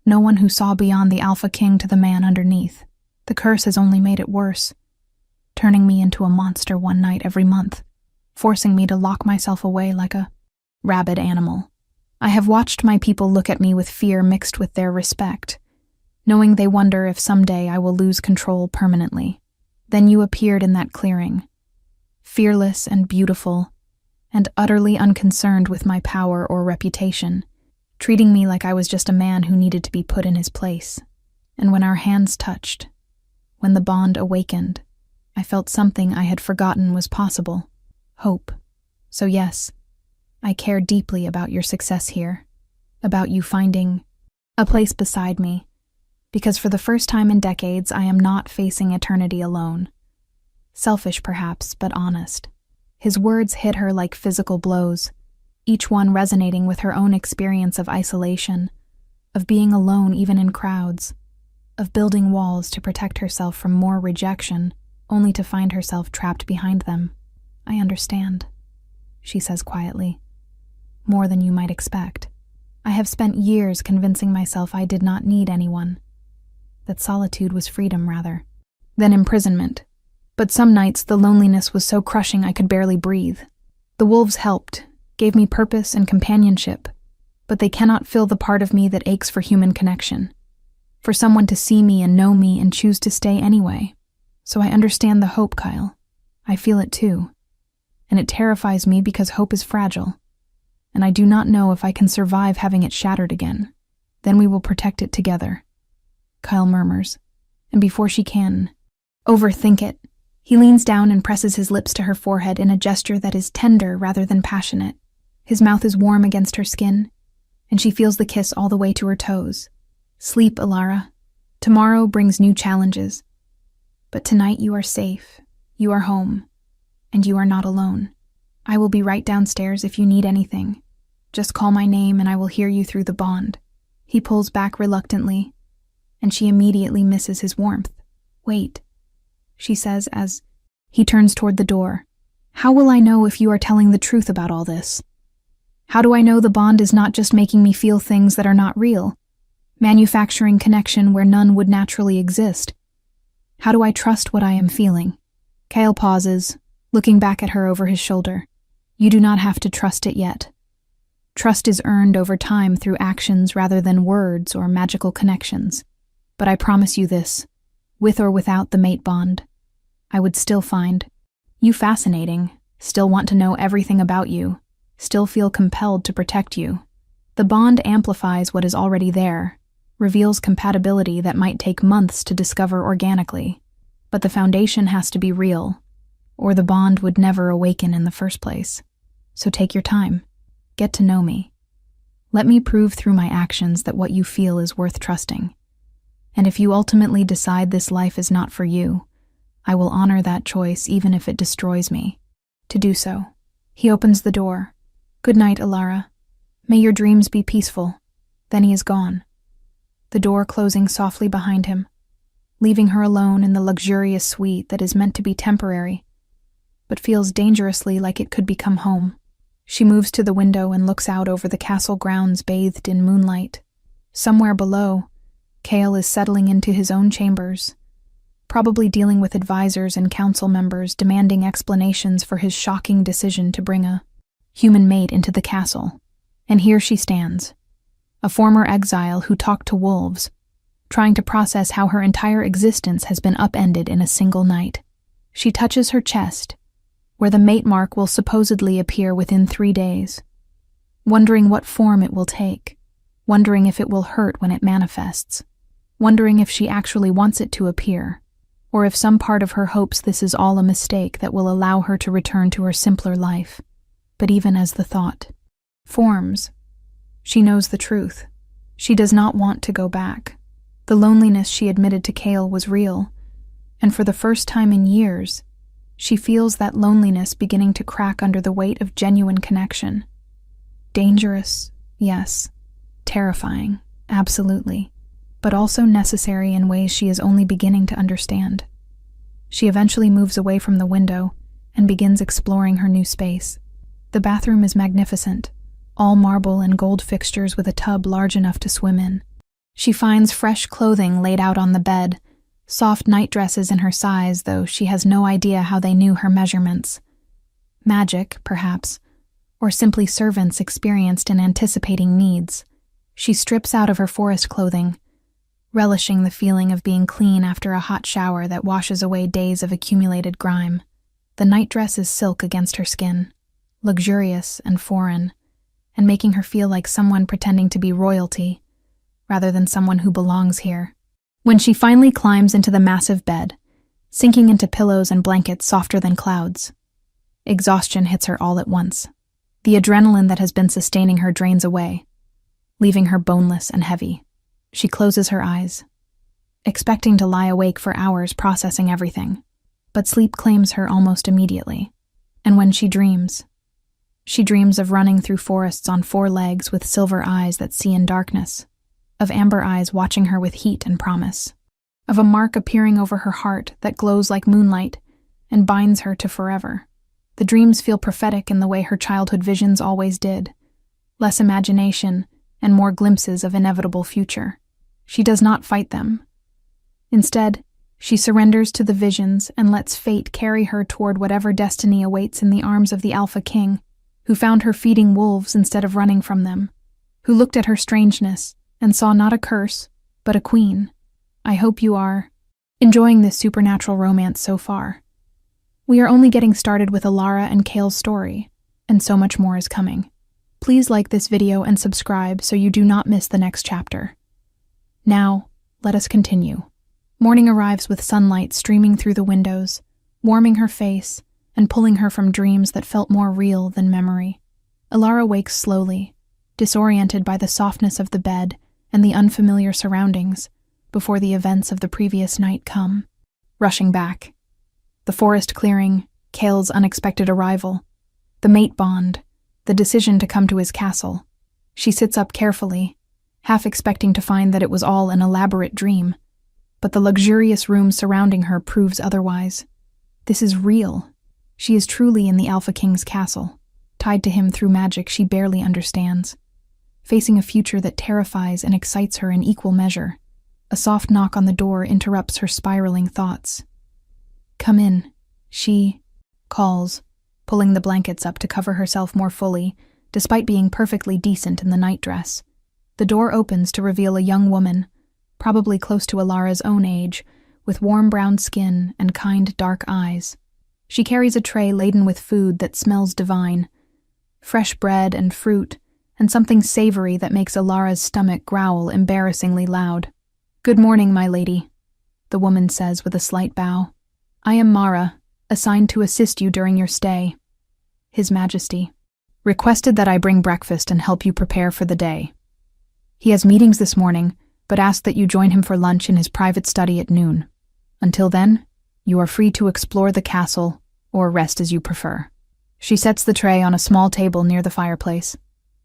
no one who saw beyond the Alpha King to the man underneath. The curse has only made it worse, turning me into a monster one night every month, forcing me to lock myself away like a rabid animal. I have watched my people look at me with fear mixed with their respect, knowing they wonder if someday I will lose control permanently. Then you appeared in that clearing, fearless and beautiful, and utterly unconcerned with my power or reputation, treating me like I was just a man who needed to be put in his place. And when our hands touched, when the bond awakened, I felt something I had forgotten was possible: hope. So yes, I care deeply about your success here, about you finding a place beside me, because for the first time in decades I am not facing eternity alone. Selfish perhaps, but honest." His words hit her like physical blows, each one resonating with her own experience of isolation, of being alone even in crowds, of building walls to protect herself from more rejection, only to find herself trapped behind them. "I understand," she says quietly. "More than you might expect. I have spent years convincing myself I did not need anyone, that solitude was freedom rather than imprisonment. But some nights the loneliness was so crushing I could barely breathe. The wolves helped, gave me purpose and companionship, but they cannot fill the part of me that aches for human connection, for someone to see me and know me and choose to stay anyway. So I understand the hope, Kyle. I feel it too. and it terrifies me because hope is fragile, and I do not know if I can survive having it shattered again. Then we will protect it together," Kyle murmurs, and before she can overthink it, he leans down and presses his lips to her forehead in a gesture that is tender rather than passionate. His mouth is warm against her skin, and she feels the kiss all the way to her toes. "Sleep, Alara. Tomorrow brings new challenges. But tonight you are safe, you are home, and you are not alone. I will be right downstairs if you need anything. Just call my name and I will hear you through the bond." He pulls back reluctantly, and she immediately misses his warmth. "Wait," she says as he turns toward the door. "How will I know if you are telling the truth about all this? How do I know the bond is not just making me feel things that are not real, manufacturing connection where none would naturally exist? How do I trust what I am feeling?" Kale pauses, looking back at her over his shoulder. "You do not have to trust it yet. Trust is earned over time through actions rather than words or magical connections. But I promise you this, with or without the mate bond, I would still find you fascinating, still want to know everything about you, still feel compelled to protect you. The bond amplifies what is already there, reveals compatibility that might take months to discover organically, but the foundation has to be real, or the bond would never awaken in the first place. So take your time. Get to know me. Let me prove through my actions that what you feel is worth trusting. And if you ultimately decide this life is not for you, I will honor that choice even if it destroys me. To do so, he opens the door. "Good night, Alara. May your dreams be peaceful." Then he is gone, the door closing softly behind him, leaving her alone in the luxurious suite that is meant to be temporary, but feels dangerously like it could become home. She moves to the window and looks out over the castle grounds bathed in moonlight. Somewhere below, Kale is settling into his own chambers, probably dealing with advisors and council members demanding explanations for his shocking decision to bring a human mate into the castle. And here she stands, a former exile who talked to wolves, trying to process how her entire existence has been upended in a single night. She touches her chest, where the mate mark will supposedly appear within 3 days, wondering what form it will take, wondering if it will hurt when it manifests, wondering if she actually wants it to appear, or if some part of her hopes this is all a mistake that will allow her to return to her simpler life. But even as the thought forms, she knows the truth. She does not want to go back. The loneliness she admitted to Kale was real, and for the first time in years, she feels that loneliness beginning to crack under the weight of genuine connection. Dangerous, yes. Terrifying, absolutely. But also necessary in ways she is only beginning to understand. She eventually moves away from the window and begins exploring her new space. The bathroom is magnificent, all marble and gold fixtures with a tub large enough to swim in. She finds fresh clothing laid out on the bed, soft nightdresses in her size, though she has no idea how they knew her measurements. Magic, perhaps, or simply servants experienced in anticipating needs. She strips out of her forest clothing, relishing the feeling of being clean after a hot shower that washes away days of accumulated grime. The nightdress is silk against her skin, luxurious and foreign, and making her feel like someone pretending to be royalty, rather than someone who belongs here. When she finally climbs into the massive bed, sinking into pillows and blankets softer than clouds, exhaustion hits her all at once. The adrenaline that has been sustaining her drains away, leaving her boneless and heavy. She closes her eyes, expecting to lie awake for hours processing everything, but sleep claims her almost immediately. And when she dreams of running through forests on 4 legs with silver eyes that see in darkness, of amber eyes watching her with heat and promise, of a mark appearing over her heart that glows like moonlight and binds her to forever. The dreams feel prophetic in the way her childhood visions always did, less imagination and more glimpses of inevitable future. She does not fight them. Instead, she surrenders to the visions and lets fate carry her toward whatever destiny awaits in the arms of the Alpha King, who found her feeding wolves instead of running from them, who looked at her strangeness and saw not a curse, but a queen. I hope you are enjoying this supernatural romance so far. We are only getting started with Alara and Kale's story, and so much more is coming. Please like this video and subscribe so you do not miss the next chapter. Now, let us continue. Morning arrives with sunlight streaming through the windows, warming her face and pulling her from dreams that felt more real than memory. Alara wakes slowly, disoriented by the softness of the bed and the unfamiliar surroundings, before the events of the previous night come. Rushing back. The forest clearing, Kale's unexpected arrival, the mate bond, the decision to come to his castle. She sits up carefully, half expecting to find that it was all an elaborate dream, but the luxurious room surrounding her proves otherwise. This is real. She is truly in the Alpha King's castle, tied to him through magic she barely understands, facing a future that terrifies and excites her in equal measure. A soft knock on the door interrupts her spiraling thoughts. "Come in," she calls, pulling the blankets up to cover herself more fully, despite being perfectly decent in the nightdress. The door opens to reveal a young woman, probably close to Alara's own age, with warm brown skin and kind dark eyes. She carries a tray laden with food that smells divine, fresh bread and fruit, and something savory that makes Alara's stomach growl embarrassingly loud. "Good morning, my lady," the woman says with a slight bow. "I am Mara, assigned to assist you during your stay." His Majesty requested that I bring breakfast and help you prepare for the day. He has meetings this morning, but asked that you join him for lunch in his private study at noon. Until then, you are free to explore the castle or rest as you prefer. She sets the tray on a small table near the fireplace.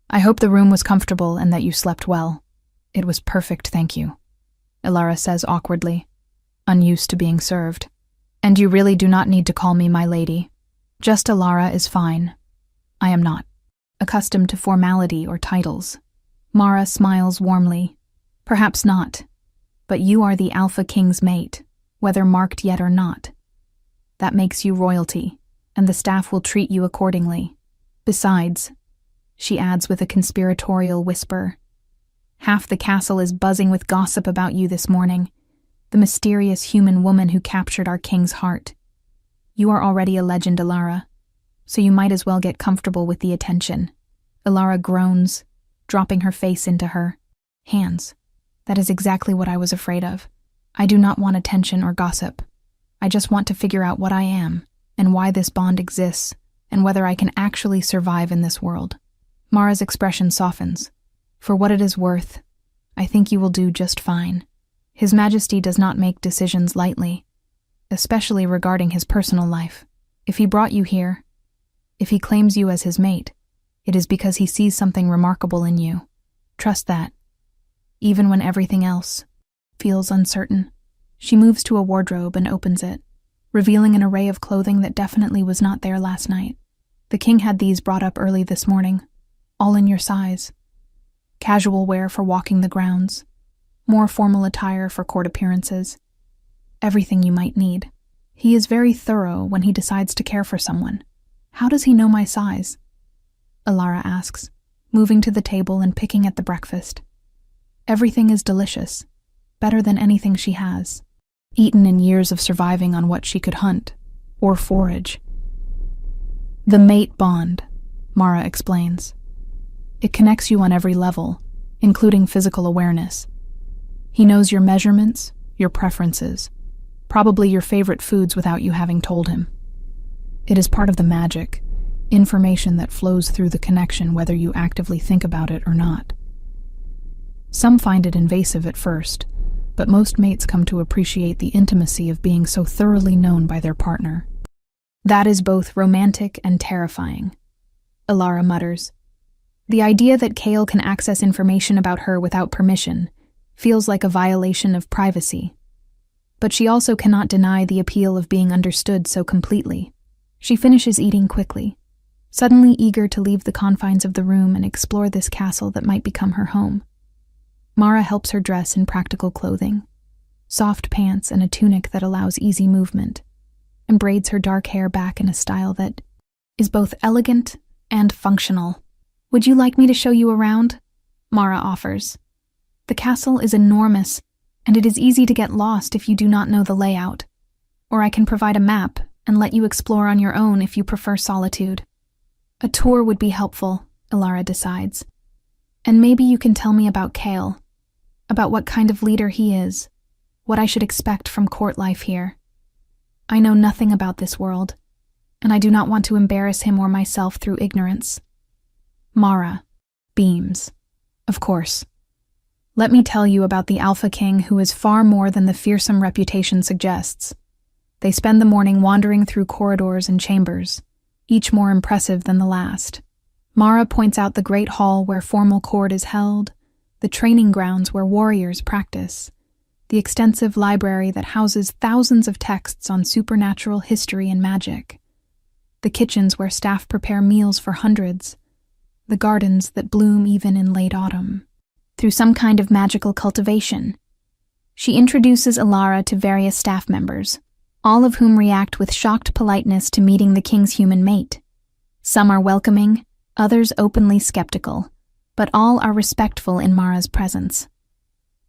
"I hope the room was comfortable and that you slept well." "It was perfect, thank you," Alara says awkwardly, unused to being served. "And you really do not need to call me my lady. Just Alara is fine. I am not accustomed to formality or titles." Mara smiles warmly. "Perhaps not, but you are the Alpha King's mate, whether marked yet or not. That makes you royalty, and the staff will treat you accordingly. Besides," she adds with a conspiratorial whisper, "half the castle is buzzing with gossip about you this morning, the mysterious human woman who captured our king's heart. You are already a legend, Alara, so you might as well get comfortable with the attention." Alara groans, dropping her face into her hands. "That is exactly what I was afraid of. I do not want attention or gossip. I just want to figure out what I am, and why this bond exists, and whether I can actually survive in this world." Mara's expression softens. "For what it is worth, I think you will do just fine." His Majesty does not make decisions lightly, especially regarding his personal life. If he brought you here, if he claims you as his mate, it is because he sees something remarkable in you. Trust that, even when everything else feels uncertain. She moves to a wardrobe and opens it, revealing an array of clothing that definitely was not there last night. The king had these brought up early this morning, all in your size. Casual wear for walking the grounds, more formal attire for court appearances. Everything you might need. He is very thorough when he decides to care for someone. "How does he know my size?" Alara asks, moving to the table and picking at the breakfast. Everything is delicious, better than anything she has, eaten in years of surviving on what she could hunt or forage. "The mate bond," Mara explains. "It connects you on every level, including physical awareness. He knows your measurements, your preferences, probably your favorite foods without you having told him. It is part of the magic, information that flows through the connection whether you actively think about it or not. Some find it invasive at first, but most mates come to appreciate the intimacy of being so thoroughly known by their partner. That is both romantic and terrifying," Alara mutters. The idea that Kale can access information about her without permission feels like a violation of privacy. But she also cannot deny the appeal of being understood so completely. She finishes eating quickly, suddenly eager to leave the confines of the room and explore this castle that might become her home. Mara helps her dress in practical clothing, soft pants and a tunic that allows easy movement, and braids her dark hair back in a style that is both elegant and functional. "Would you like me to show you around?" Mara offers. "The castle is enormous, and it is easy to get lost if you do not know the layout. Or I can provide a map and let you explore on your own if you prefer solitude. A tour would be helpful, Ilara decides. And maybe you can tell me about Kale, about what kind of leader he is, what I should expect from court life here. I know nothing about this world, and I do not want to embarrass him or myself through ignorance. Mara beams. Of course. Let me tell you about the Alpha King, who is far more than the fearsome reputation suggests. They spend the morning wandering through corridors and chambers, each more impressive than the last. Mara points out the great hall where formal court is held, the training grounds where warriors practice, the extensive library that houses thousands of texts on supernatural history and magic, the kitchens where staff prepare meals for hundreds, the gardens that bloom even in late autumn, through some kind of magical cultivation. She introduces Ilara to various staff members, all of whom react with shocked politeness to meeting the king's human mate. Some are welcoming, others openly skeptical, but all are respectful in Mara's presence.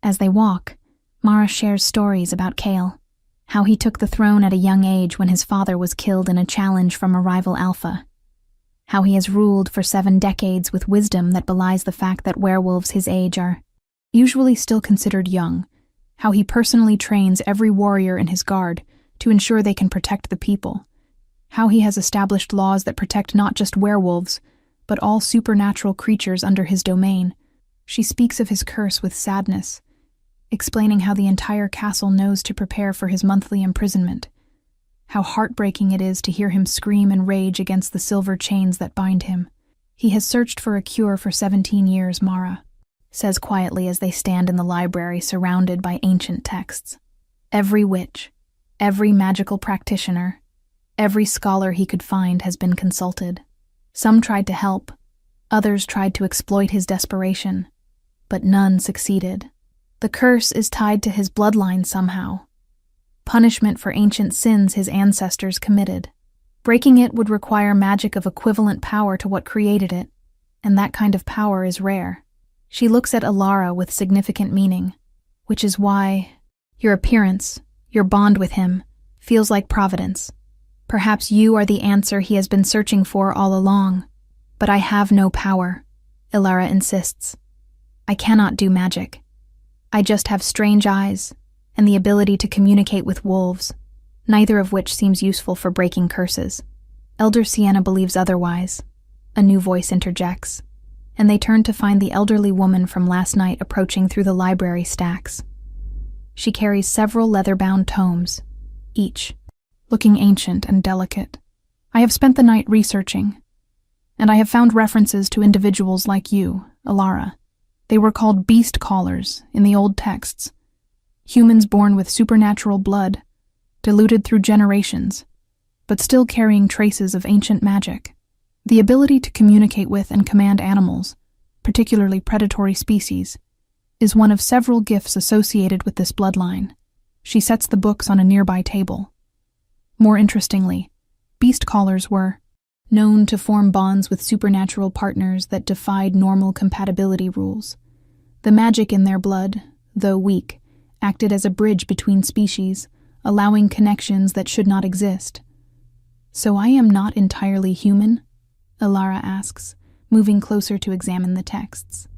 As they walk, Mara shares stories about Kale, how he took the throne at a young age when his father was killed in a challenge from a rival Alpha, how he has ruled for 7 decades with wisdom that belies the fact that werewolves his age are usually still considered young, how he personally trains every warrior in his guard to ensure they can protect the people, how he has established laws that protect not just werewolves, but all supernatural creatures under his domain. She speaks of his curse with sadness, explaining how the entire castle knows to prepare for his monthly imprisonment, how heartbreaking it is to hear him scream and rage against the silver chains that bind him. He has searched for a cure for 17 years, Mara says quietly as they stand in the library surrounded by ancient texts. Every witch, every magical practitioner, every scholar he could find has been consulted. Some tried to help, others tried to exploit his desperation, but none succeeded. The curse is tied to his bloodline somehow, punishment for ancient sins his ancestors committed. Breaking it would require magic of equivalent power to what created it, and that kind of power is rare. She looks at Ilara with significant meaning, which is why your appearance, your bond with him, feels like providence. Perhaps you are the answer he has been searching for all along. But I have no power, Ilara insists. I cannot do magic. I just have strange eyes and the ability to communicate with wolves, neither of which seems useful for breaking curses. Elder Sienna believes otherwise. A new voice interjects, and they turn to find the elderly woman from last night approaching through the library stacks. She carries several leather-bound tomes, each looking ancient and delicate. I have spent the night researching, and I have found references to individuals like you, Ilara. They were called beast callers in the old texts, humans born with supernatural blood, diluted through generations, but still carrying traces of ancient magic. The ability to communicate with and command animals, particularly predatory species, is one of several gifts associated with this bloodline. She sets the books on a nearby table. More interestingly, beast callers were known to form bonds with supernatural partners that defied normal compatibility rules. The magic in their blood, though weak, acted as a bridge between species, allowing connections that should not exist. So I am not entirely human? Ilara asks, moving closer to examine the texts.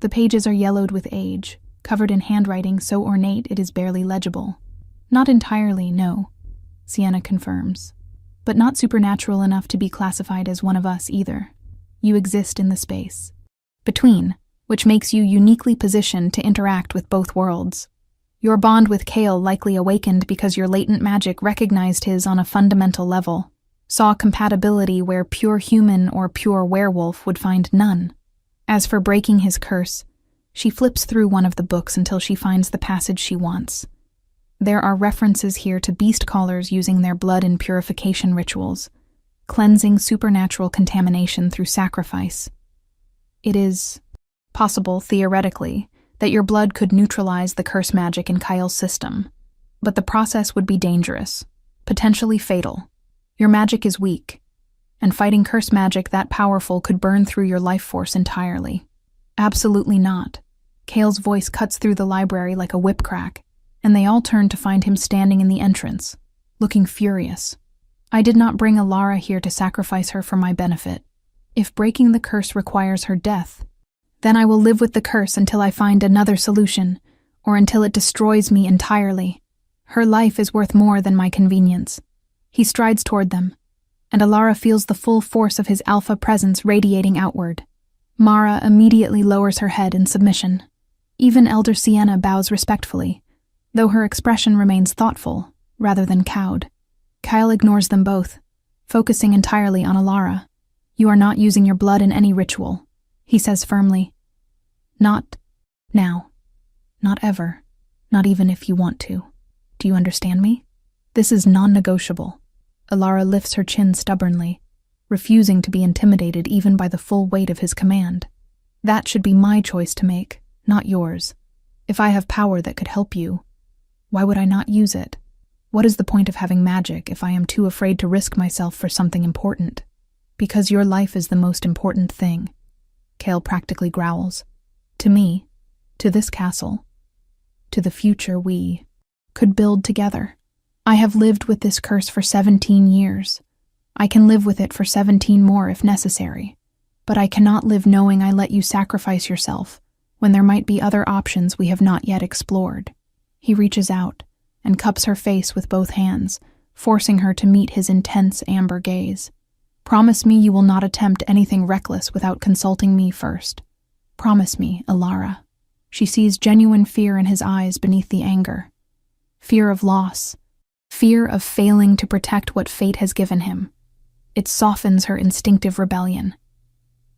The pages are yellowed with age, covered in handwriting so ornate it is barely legible. Not entirely, no, Sienna confirms, but not supernatural enough to be classified as one of us either. You exist in the space between, which makes you uniquely positioned to interact with both worlds. Your bond with Kale likely awakened because your latent magic recognized his on a fundamental level, saw compatibility where pure human or pure werewolf would find none. As for breaking his curse, she flips through one of the books until she finds the passage she wants. There are references here to beast callers using their blood in purification rituals, cleansing supernatural contamination through sacrifice. It is possible, theoretically, that your blood could neutralize the curse magic in Kyle's system, but the process would be dangerous, potentially fatal. Your magic is weak, and fighting curse magic that powerful could burn through your life force entirely. Absolutely not. Kale's voice cuts through the library like a whip crack, and they all turn to find him standing in the entrance, looking furious. "I did not bring Alara here to sacrifice her for my benefit. If breaking the curse requires her death, then I will live with the curse until I find another solution, or until it destroys me entirely. Her life is worth more than my convenience." He strides toward them, and Alara feels the full force of his alpha presence radiating outward. Mara immediately lowers her head in submission. Even Elder Sienna bows respectfully, though her expression remains thoughtful rather than cowed. Kyle ignores them both, focusing entirely on Alara. "You are not using your blood in any ritual," he says firmly. "Not now. Not ever. Not even if you want to. Do you understand me? This is non-negotiable." Alara lifts her chin stubbornly, refusing to be intimidated even by the full weight of his command. "That should be my choice to make, not yours. If I have power that could help you, why would I not use it? What is the point of having magic if I am too afraid to risk myself for something important? Because your life is the most important thing," Kale practically growls. "To me, to this castle, to the future we could build together. I have lived with this curse for 17 years. I can live with it for 17 more if necessary. But I cannot live knowing I let you sacrifice yourself when there might be other options we have not yet explored." He reaches out and cups her face with both hands, forcing her to meet his intense amber gaze. "Promise me you will not attempt anything reckless without consulting me first. Promise me, Alara." She sees genuine fear in his eyes beneath the anger. Fear of loss. Fear of failing to protect what fate has given him. It softens her instinctive rebellion.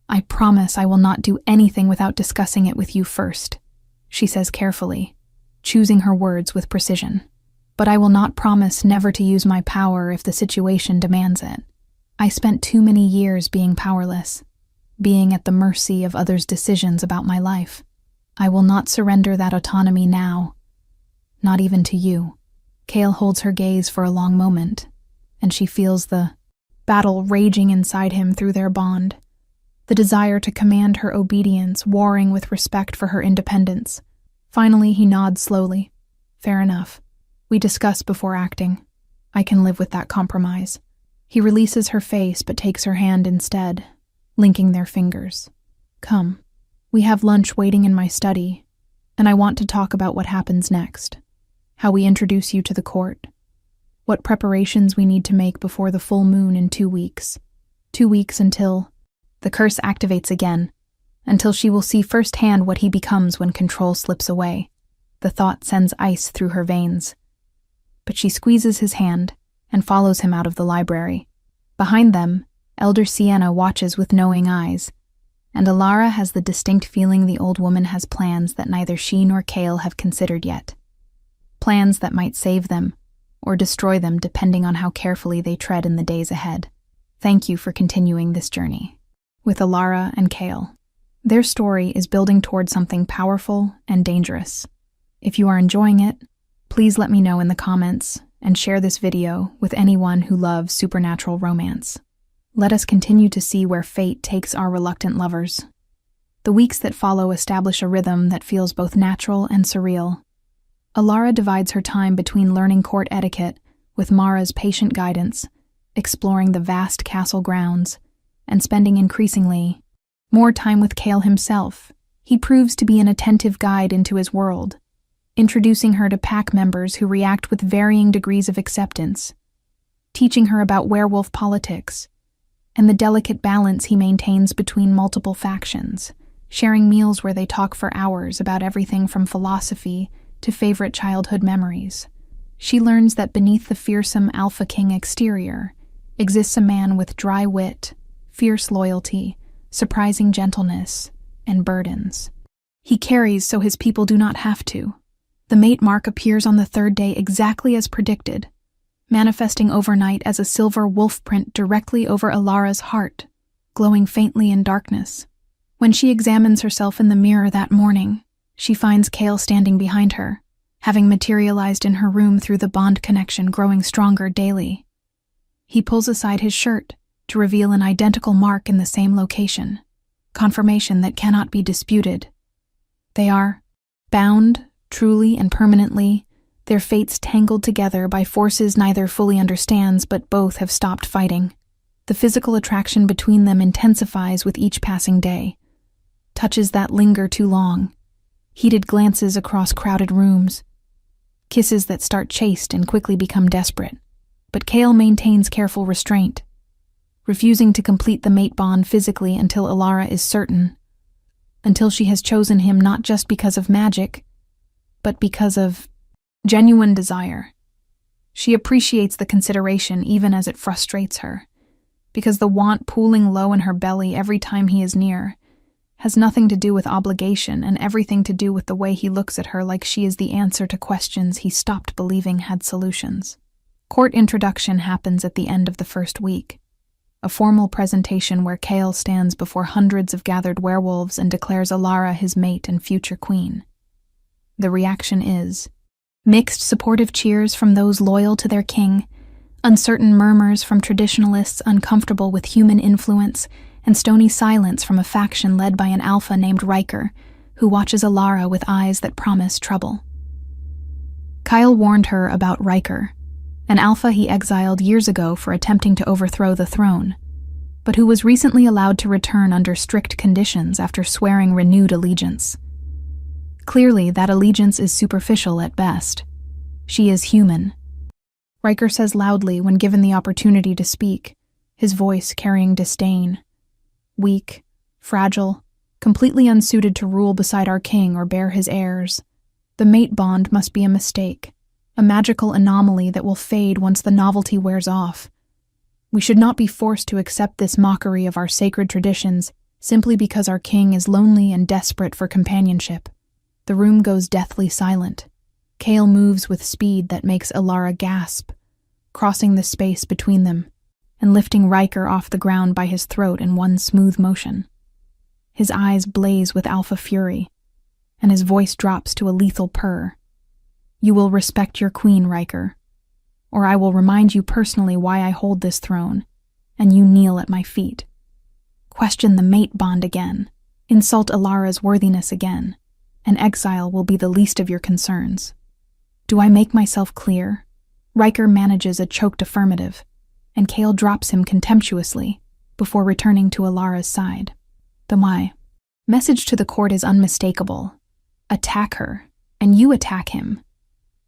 "I promise I will not do anything without discussing it with you first," she says carefully, choosing her words with precision. "But I will not promise never to use my power if the situation demands it. I spent too many years being powerless, being at the mercy of others' decisions about my life. I will not surrender that autonomy now, not even to you." Kale holds her gaze for a long moment, and she feels the battle raging inside him through their bond, the desire to command her obedience warring with respect for her independence. Finally, he nods slowly. "Fair enough. We discussed before acting. I can live with that compromise." He releases her face but takes her hand instead, linking their fingers. "Come. We have lunch waiting in my study, and I want to talk about what happens next. How we introduce you to the court. What preparations we need to make before the full moon in 2 weeks. 2 weeks until..." The curse activates again, until she will see firsthand what he becomes when control slips away. The thought sends ice through her veins. But she squeezes his hand and follows him out of the library. Behind them, Elder Sienna watches with knowing eyes, and Alara has the distinct feeling the old woman has plans that neither she nor Kale have considered yet. Plans that might save them or destroy them depending on how carefully they tread in the days ahead. Thank you for continuing this journey with Alara and Kale. Their story is building toward something powerful and dangerous. If you are enjoying it, please let me know in the comments and share this video with anyone who loves supernatural romance. Let us continue to see where fate takes our reluctant lovers. The weeks that follow establish a rhythm that feels both natural and surreal. Alara divides her time between learning court etiquette with Mara's patient guidance, exploring the vast castle grounds, and spending increasingly more time with Kale himself. He proves to be an attentive guide into his world, introducing her to pack members who react with varying degrees of acceptance, teaching her about werewolf politics, and the delicate balance he maintains between multiple factions, sharing meals where they talk for hours about everything from philosophy to favorite childhood memories. She learns that beneath the fearsome Alpha King exterior exists a man with dry wit, fierce loyalty, surprising gentleness, and burdens. He carries so his people do not have to. The mate mark appears on the 3rd day exactly as predicted, manifesting overnight as a silver wolf print directly over Alara's heart, glowing faintly in darkness. When she examines herself in the mirror that morning, she finds Kale standing behind her, having materialized in her room through the bond connection growing stronger daily. He pulls aside his shirt to reveal an identical mark in the same location, confirmation that cannot be disputed. They are bound, truly and permanently, their fates tangled together by forces neither fully understands, but both have stopped fighting. The physical attraction between them intensifies with each passing day. Touches that linger too long. Heated glances across crowded rooms. Kisses that start chaste and quickly become desperate. But Kale maintains careful restraint, refusing to complete the mate bond physically until Alara is certain. Until she has chosen him not just because of magic, but because of genuine desire. She appreciates the consideration even as it frustrates her, because the want pooling low in her belly every time he is near has nothing to do with obligation and everything to do with the way he looks at her like she is the answer to questions he stopped believing had solutions. Court introduction happens at the end of the first week. A formal presentation where Kale stands before hundreds of gathered werewolves and declares Alara his mate and future queen. The reaction is mixed supportive cheers from those loyal to their king, uncertain murmurs from traditionalists uncomfortable with human influence, and stony silence from a faction led by an alpha named Riker, who watches Alara with eyes that promise trouble. Kyle warned her about Riker, an alpha he exiled years ago for attempting to overthrow the throne, but who was recently allowed to return under strict conditions after swearing renewed allegiance. Clearly, that allegiance is superficial at best. She is human. Riker says loudly when given the opportunity to speak, his voice carrying disdain. Weak, fragile, completely unsuited to rule beside our king or bear his heirs. The mate bond must be a mistake, a magical anomaly that will fade once the novelty wears off. We should not be forced to accept this mockery of our sacred traditions simply because our king is lonely and desperate for companionship. The room goes deathly silent. Kale moves with speed that makes Alara gasp, crossing the space between them and lifting Riker off the ground by his throat in one smooth motion. His eyes blaze with alpha fury, and his voice drops to a lethal purr. You will respect your queen, Riker, or I will remind you personally why I hold this throne, and you kneel at my feet. Question the mate bond again, insult Alara's worthiness again, and exile will be the least of your concerns. Do I make myself clear? Riker manages a choked affirmative, and Kale drops him contemptuously before returning to Alara's side. The my message to the court is unmistakable. Attack her, and you attack him.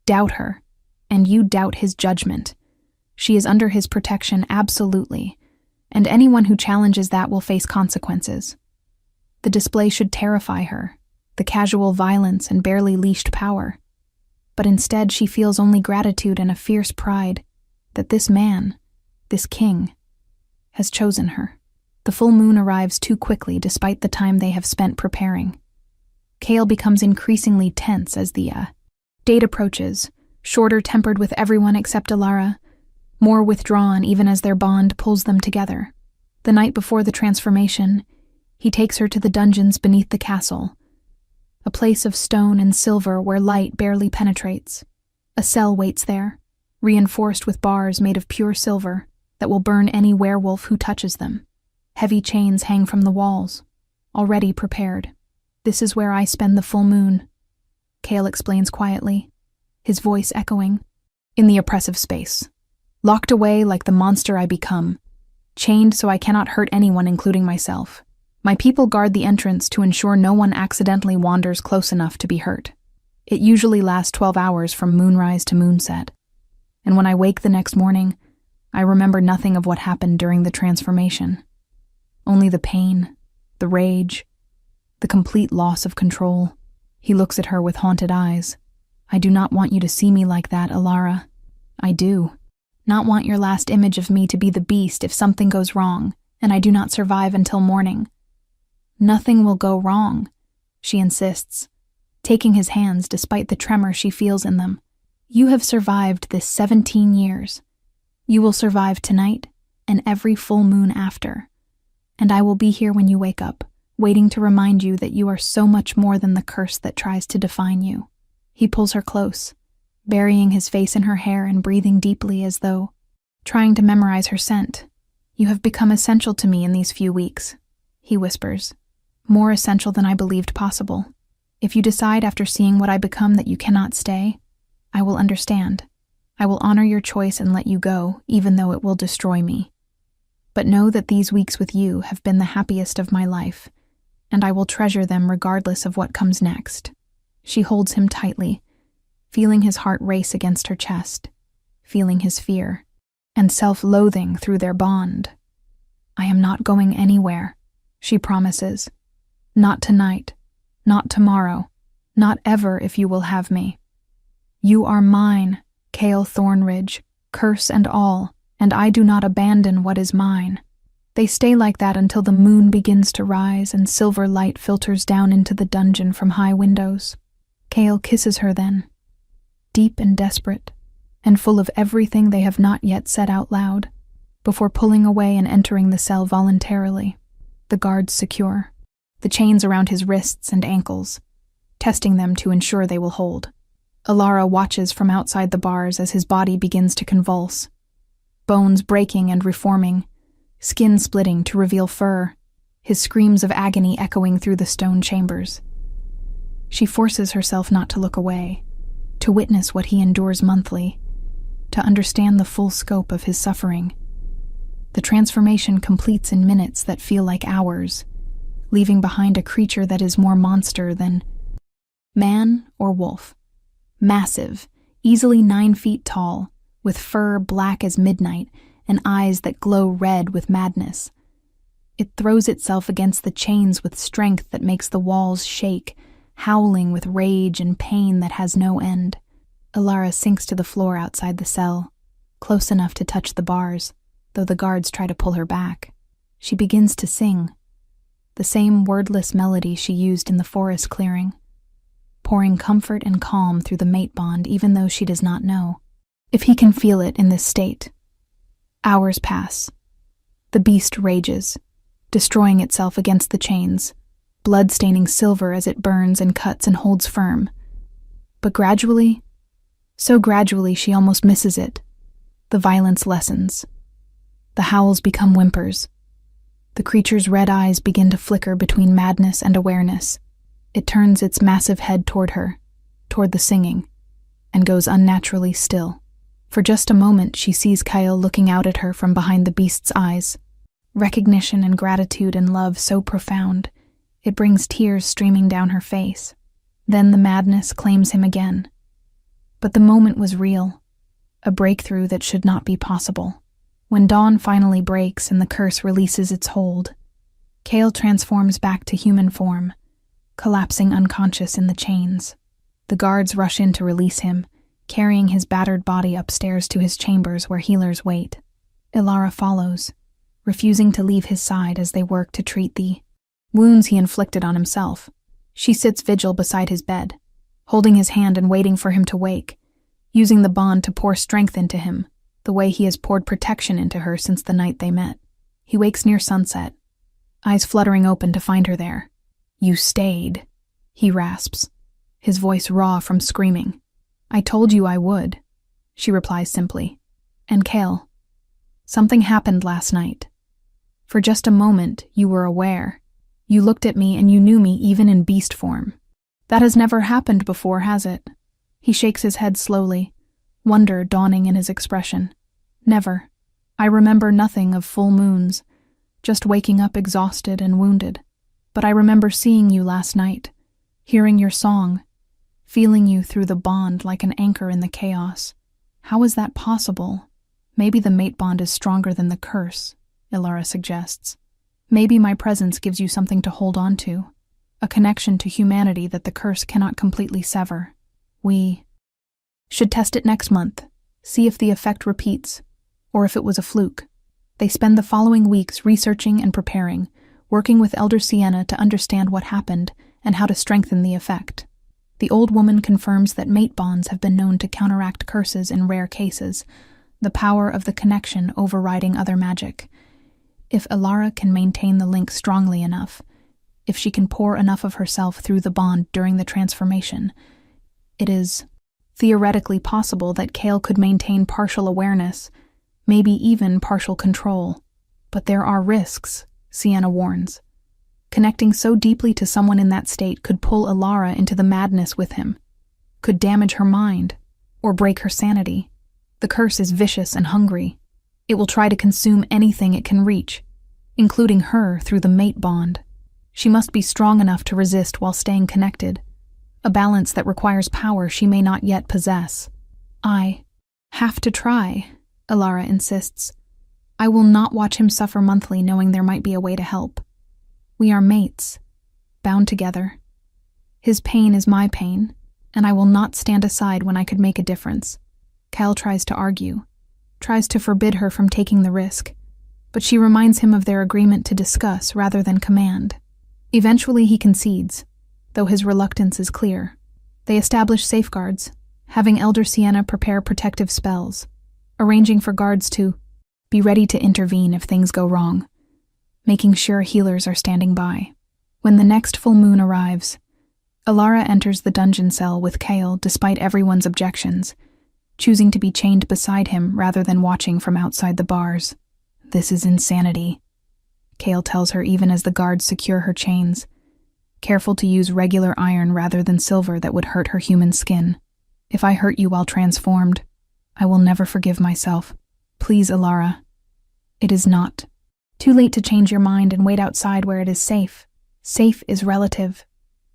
Doubt her, and you doubt his judgment. She is under his protection absolutely, and anyone who challenges that will face consequences. The display should terrify her, the casual violence and barely leashed power. But instead she feels only gratitude and a fierce pride that this man, this king, has chosen her. The full moon arrives too quickly despite the time they have spent preparing. Kale becomes increasingly tense as the date approaches, shorter tempered with everyone except Alara, more withdrawn even as their bond pulls them together. The night before the transformation, he takes her to the dungeons beneath the castle, a place of stone and silver where light barely penetrates. A cell waits there, reinforced with bars made of pure silver that will burn any werewolf who touches them. Heavy chains hang from the walls, already prepared. This is where I spend the full moon, Kale explains quietly, his voice echoing. In the oppressive space. Locked away like the monster I become. Chained so I cannot hurt anyone, including myself. My people guard the entrance to ensure no one accidentally wanders close enough to be hurt. It usually lasts 12 hours from moonrise to moonset. And when I wake the next morning, I remember nothing of what happened during the transformation. Only the pain, the rage, the complete loss of control. He looks at her with haunted eyes. I do not want you to see me like that, Alara. I do. Not want your last image of me to be the beast if something goes wrong, and I do not survive until morning. Nothing will go wrong, she insists, taking his hands despite the tremor she feels in them. You have survived this 17 years. You will survive tonight and every full moon after. And I will be here when you wake up, waiting to remind you that you are so much more than the curse that tries to define you. He pulls her close, burying his face in her hair and breathing deeply as though trying to memorize her scent. You have become essential to me in these few weeks, he whispers. More essential than I believed possible. If you decide after seeing what I become that you cannot stay, I will understand. I will honor your choice and let you go, even though it will destroy me. But know that these weeks with you have been the happiest of my life, and I will treasure them regardless of what comes next. She holds him tightly, feeling his heart race against her chest, feeling his fear and self-loathing through their bond. I am not going anywhere, she promises. Not tonight, not tomorrow, not ever if you will have me. You are mine, Cale Thornridge, curse and all, and I do not abandon what is mine. They stay like that until the moon begins to rise and silver light filters down into the dungeon from high windows. Cale kisses her then, deep and desperate, and full of everything they have not yet said out loud, before pulling away and entering the cell voluntarily, the guards secure, the chains around his wrists and ankles, testing them to ensure they will hold. Alara watches from outside the bars as his body begins to convulse, bones breaking and reforming, skin splitting to reveal fur, his screams of agony echoing through the stone chambers. She forces herself not to look away, to witness what he endures monthly, to understand the full scope of his suffering. The transformation completes in minutes that feel like hours, leaving behind a creature that is more monster than man or wolf. Massive, easily 9 feet tall, with fur black as midnight and eyes that glow red with madness. It throws itself against the chains with strength that makes the walls shake, howling with rage and pain that has no end. Alara sinks to the floor outside the cell, close enough to touch the bars, though the guards try to pull her back. She begins to sing, the same wordless melody she used in the forest clearing, pouring comfort and calm through the mate bond even though she does not know if he can feel it in this state. Hours pass. The beast rages, destroying itself against the chains, blood staining silver as it burns and cuts and holds firm. But gradually, so gradually she almost misses it, the violence lessens. The howls become whimpers. The creature's red eyes begin to flicker between madness and awareness. It turns its massive head toward her, toward the singing, and goes unnaturally still. For just a moment she sees Kyle looking out at her from behind the beast's eyes. Recognition and gratitude and love so profound, it brings tears streaming down her face. Then the madness claims him again. But the moment was real, a breakthrough that should not be possible. When dawn finally breaks and the curse releases its hold, Cale transforms back to human form, collapsing unconscious in the chains. The guards rush in to release him, carrying his battered body upstairs to his chambers where healers wait. Alara follows, refusing to leave his side as they work to treat the wounds he inflicted on himself. She sits vigil beside his bed, holding his hand and waiting for him to wake, using the bond to pour strength into him, the way he has poured protection into her since the night they met. He wakes near sunset, eyes fluttering open to find her there. "You stayed," he rasps, his voice raw from screaming. "I told you I would," she replies simply. "And Cale, something happened last night. For just a moment, you were aware. You looked at me and you knew me even in beast form. That has never happened before, has it?" He shakes his head slowly, wonder dawning in his expression. "Never. I remember nothing of full moons, just waking up exhausted and wounded. But I remember seeing you last night, hearing your song, feeling you through the bond like an anchor in the chaos. How is that possible? Maybe the mate bond is stronger than the curse," Alara suggests. "Maybe my presence gives you something to hold on to, a connection to humanity that the curse cannot completely sever. We should test it next month, see if the effect repeats, or if it was a fluke." They spend the following weeks researching and preparing, working with Elder Sienna to understand what happened and how to strengthen the effect. The old woman confirms that mate bonds have been known to counteract curses in rare cases, the power of the connection overriding other magic. If Alara can maintain the link strongly enough, if she can pour enough of herself through the bond during the transformation, it is theoretically possible that Cale could maintain partial awareness, maybe even partial control. But there are risks, Sienna warns. Connecting so deeply to someone in that state could pull Alara into the madness with him, could damage her mind, or break her sanity. The curse is vicious and hungry. It will try to consume anything it can reach, including her through the mate bond. She must be strong enough to resist while staying connected, a balance that requires power she may not yet possess. I have to try, Alara insists. I will not watch him suffer monthly knowing there might be a way to help. We are mates, bound together. His pain is my pain, and I will not stand aside when I could make a difference. Kyle tries to argue, tries to forbid her from taking the risk, but she reminds him of their agreement to discuss rather than command. Eventually he concedes, though his reluctance is clear. They establish safeguards, having Elder Sienna prepare protective spells, arranging for guards to be ready to intervene if things go wrong, making sure healers are standing by. When the next full moon arrives, Alara enters the dungeon cell with Kale despite everyone's objections, choosing to be chained beside him rather than watching from outside the bars. This is insanity, Kale tells her even as the guards secure her chains, careful to use regular iron rather than silver that would hurt her human skin. If I hurt you while transformed, I will never forgive myself. Please, Alara. It is not too late to change your mind and wait outside where it is safe. Safe is relative,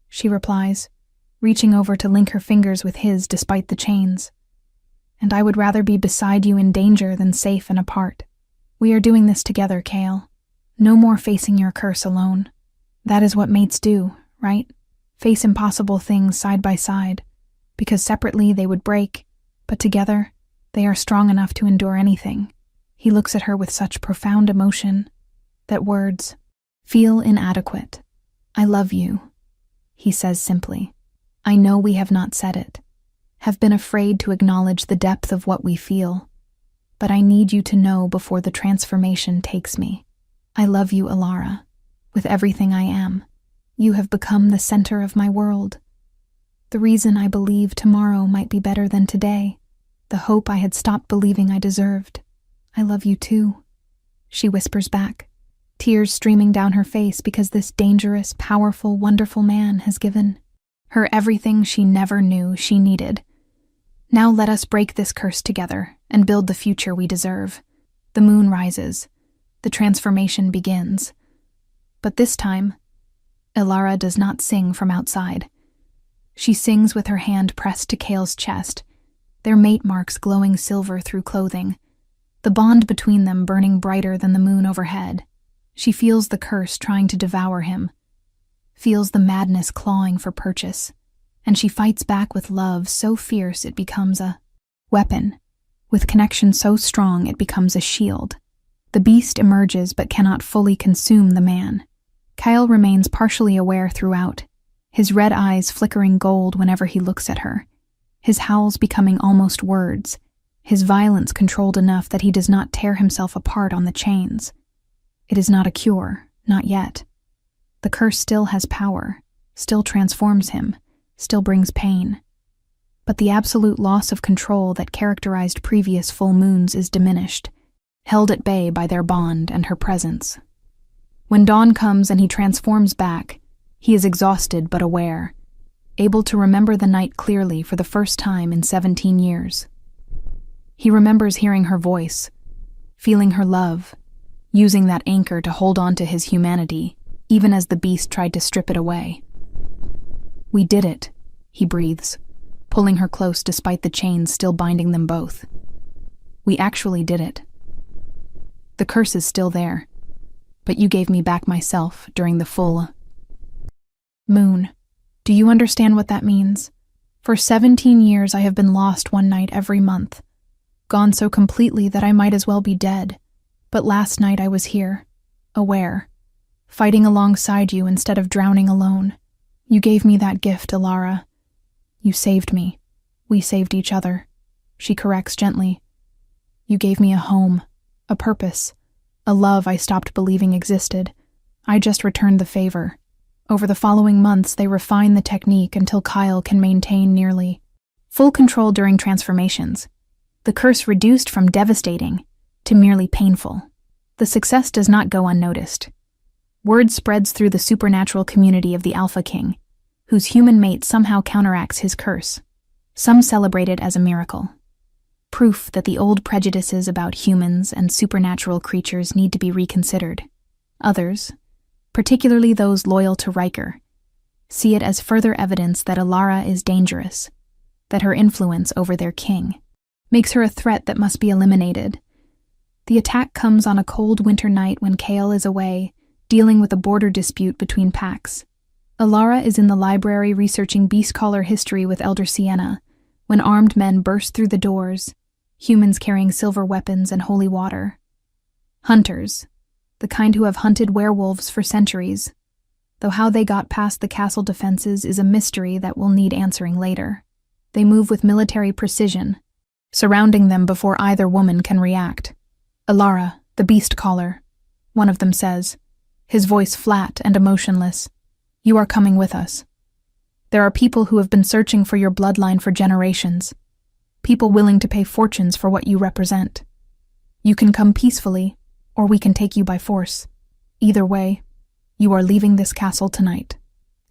she replies, reaching over to link her fingers with his despite the chains. And I would rather be beside you in danger than safe and apart. We are doing this together, Kale. No more facing your curse alone. That is what mates do, right? Face impossible things side by side, because separately they would break, but together they are strong enough to endure anything. He looks at her with such profound emotion that words feel inadequate. I love you, he says simply. I know we have not said it, have been afraid to acknowledge the depth of what we feel, but I need you to know before the transformation takes me. I love you, Alara, with everything I am. You have become the center of my world. The reason I believe tomorrow might be better than today. The hope I had stopped believing I deserved. I love you too, she whispers back, tears streaming down her face because this dangerous, powerful, wonderful man has given her everything she never knew she needed. Now let us break this curse together and build the future we deserve. The moon rises. The transformation begins. But this time, Alara does not sing from outside. She sings with her hand pressed to Kale's chest, their mate marks glowing silver through clothing, the bond between them burning brighter than the moon overhead. She feels the curse trying to devour him, feels the madness clawing for purchase, and she fights back with love so fierce it becomes a weapon, with connection so strong it becomes a shield. The beast emerges but cannot fully consume the man. Kyle remains partially aware throughout, his red eyes flickering gold whenever he looks at her, his howls becoming almost words, his violence controlled enough that he does not tear himself apart on the chains. It is not a cure, not yet. The curse still has power, still transforms him, still brings pain. But the absolute loss of control that characterized previous full moons is diminished, held at bay by their bond and her presence. When dawn comes and he transforms back, he is exhausted but aware, able to remember the night clearly for the first time in 17 years. He remembers hearing her voice, feeling her love, using that anchor to hold on to his humanity, even as the beast tried to strip it away. We did it, he breathes, pulling her close despite the chains still binding them both. We actually did it. The curse is still there, but you gave me back myself during the full moon. Do you understand what that means? For 17 years I have been lost one night every month, gone so completely that I might as well be dead. But last night I was here, aware, fighting alongside you instead of drowning alone. You gave me that gift, Alara. You saved me. We saved each other. She corrects gently. You gave me a home, a purpose, a love I stopped believing existed. I just returned the favor. Over the following months, they refine the technique until Kyle can maintain nearly full control during transformations. The curse reduced from devastating to merely painful. The success does not go unnoticed. Word spreads through the supernatural community of the Alpha King, whose human mate somehow counteracts his curse. Some celebrate it as a miracle, proof that the old prejudices about humans and supernatural creatures need to be reconsidered. Others, particularly those loyal to Riker, see it as further evidence that Alara is dangerous, that her influence over their king makes her a threat that must be eliminated. The attack comes on a cold winter night when Kale is away, dealing with a border dispute between packs. Alara is in the library researching Beastcaller history with Elder Sienna, when armed men burst through the doors, humans carrying silver weapons and holy water. Hunters, the kind who have hunted werewolves for centuries, though how they got past the castle defenses is a mystery that will need answering later. They move with military precision, surrounding them before either woman can react. "Alara, the Beastcaller," one of them says, his voice flat and emotionless. "You are coming with us. There are people who have been searching for your bloodline for generations, people willing to pay fortunes for what you represent. You can come peacefully, or we can take you by force. Either way, you are leaving this castle tonight."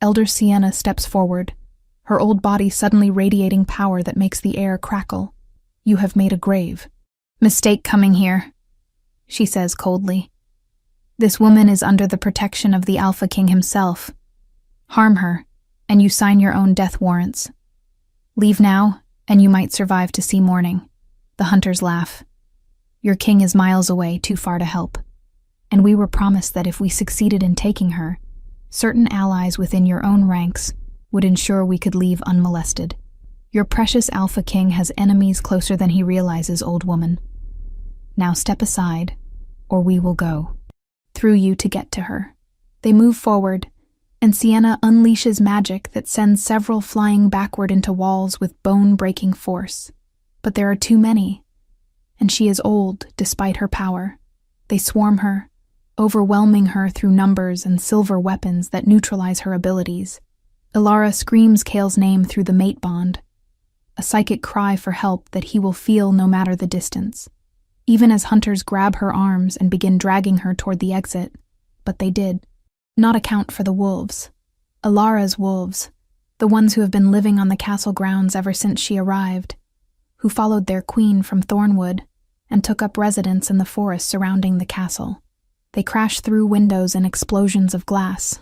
Elder Sienna steps forward, her old body suddenly radiating power that makes the air crackle. "You have made a grave mistake coming here," she says coldly. "This woman is under the protection of the Alpha King himself. Harm her, and you sign your own death warrants. Leave now, and you might survive to see morning." The hunters laugh. "Your king is miles away, too far to help. And we were promised that if we succeeded in taking her, certain allies within your own ranks would ensure we could leave unmolested. Your precious Alpha King has enemies closer than he realizes, old woman. Now step aside, or we will go through you to get to her." They move forward, and Sienna unleashes magic that sends several flying backward into walls with bone-breaking force. But there are too many, and she is old despite her power. They swarm her, overwhelming her through numbers and silver weapons that neutralize her abilities. Alara screams Kale's name through the mate bond, a psychic cry for help that he will feel no matter the distance, even as hunters grab her arms and begin dragging her toward the exit. But they did not account for the wolves. Alara's wolves, the ones who have been living on the castle grounds ever since she arrived, who followed their queen from Thornwood and took up residence in the forest surrounding the castle. They crashed through windows and explosions of glass,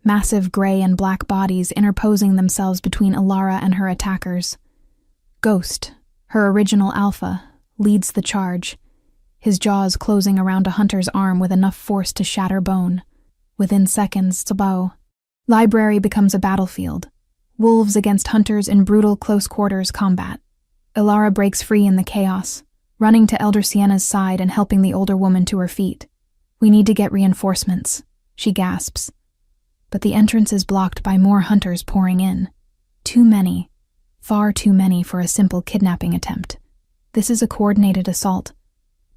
massive gray and black bodies interposing themselves between Alara and her attackers. Ghost, her original alpha, leads the charge, his jaws closing around a hunter's arm with enough force to shatter bone. Within seconds, Sabao. Library becomes a battlefield. Wolves against hunters in brutal close-quarters combat. Alara breaks free in the chaos, running to Elder Sienna's side and helping the older woman to her feet. "We need to get reinforcements," she gasps. But the entrance is blocked by more hunters pouring in. Too many, far too many for a simple kidnapping attempt. This is a coordinated assault,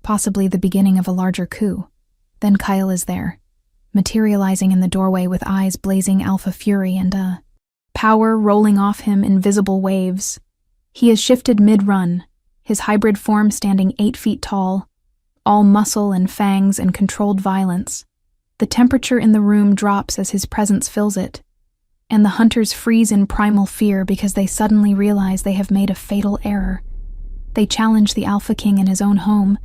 possibly the beginning of a larger coup. Then Kyle is there, materializing in the doorway with eyes blazing alpha fury and power rolling off him in visible waves. He has shifted mid-run, his hybrid form standing 8 feet tall, all muscle and fangs and controlled violence. The temperature in the room drops as his presence fills it, and the hunters freeze in primal fear because they suddenly realize they have made a fatal error. They challenged the Alpha King in his own home,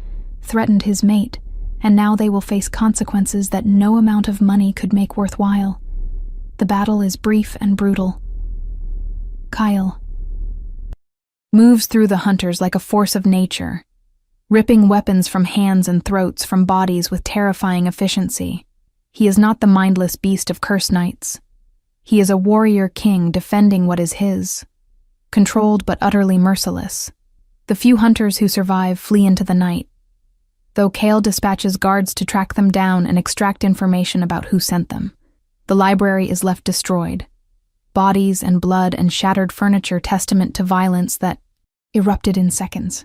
threatened his mate, and now they will face consequences that no amount of money could make worthwhile. The battle is brief and brutal. Kyle moves through the hunters like a force of nature, ripping weapons from hands and throats from bodies with terrifying efficiency. He is not the mindless beast of curse knights. He is a warrior king defending what is his, controlled but utterly merciless. The few hunters who survive flee into the night, though Kale dispatches guards to track them down and extract information about who sent them. The library is left destroyed, bodies and blood and shattered furniture testament to violence that erupted in seconds.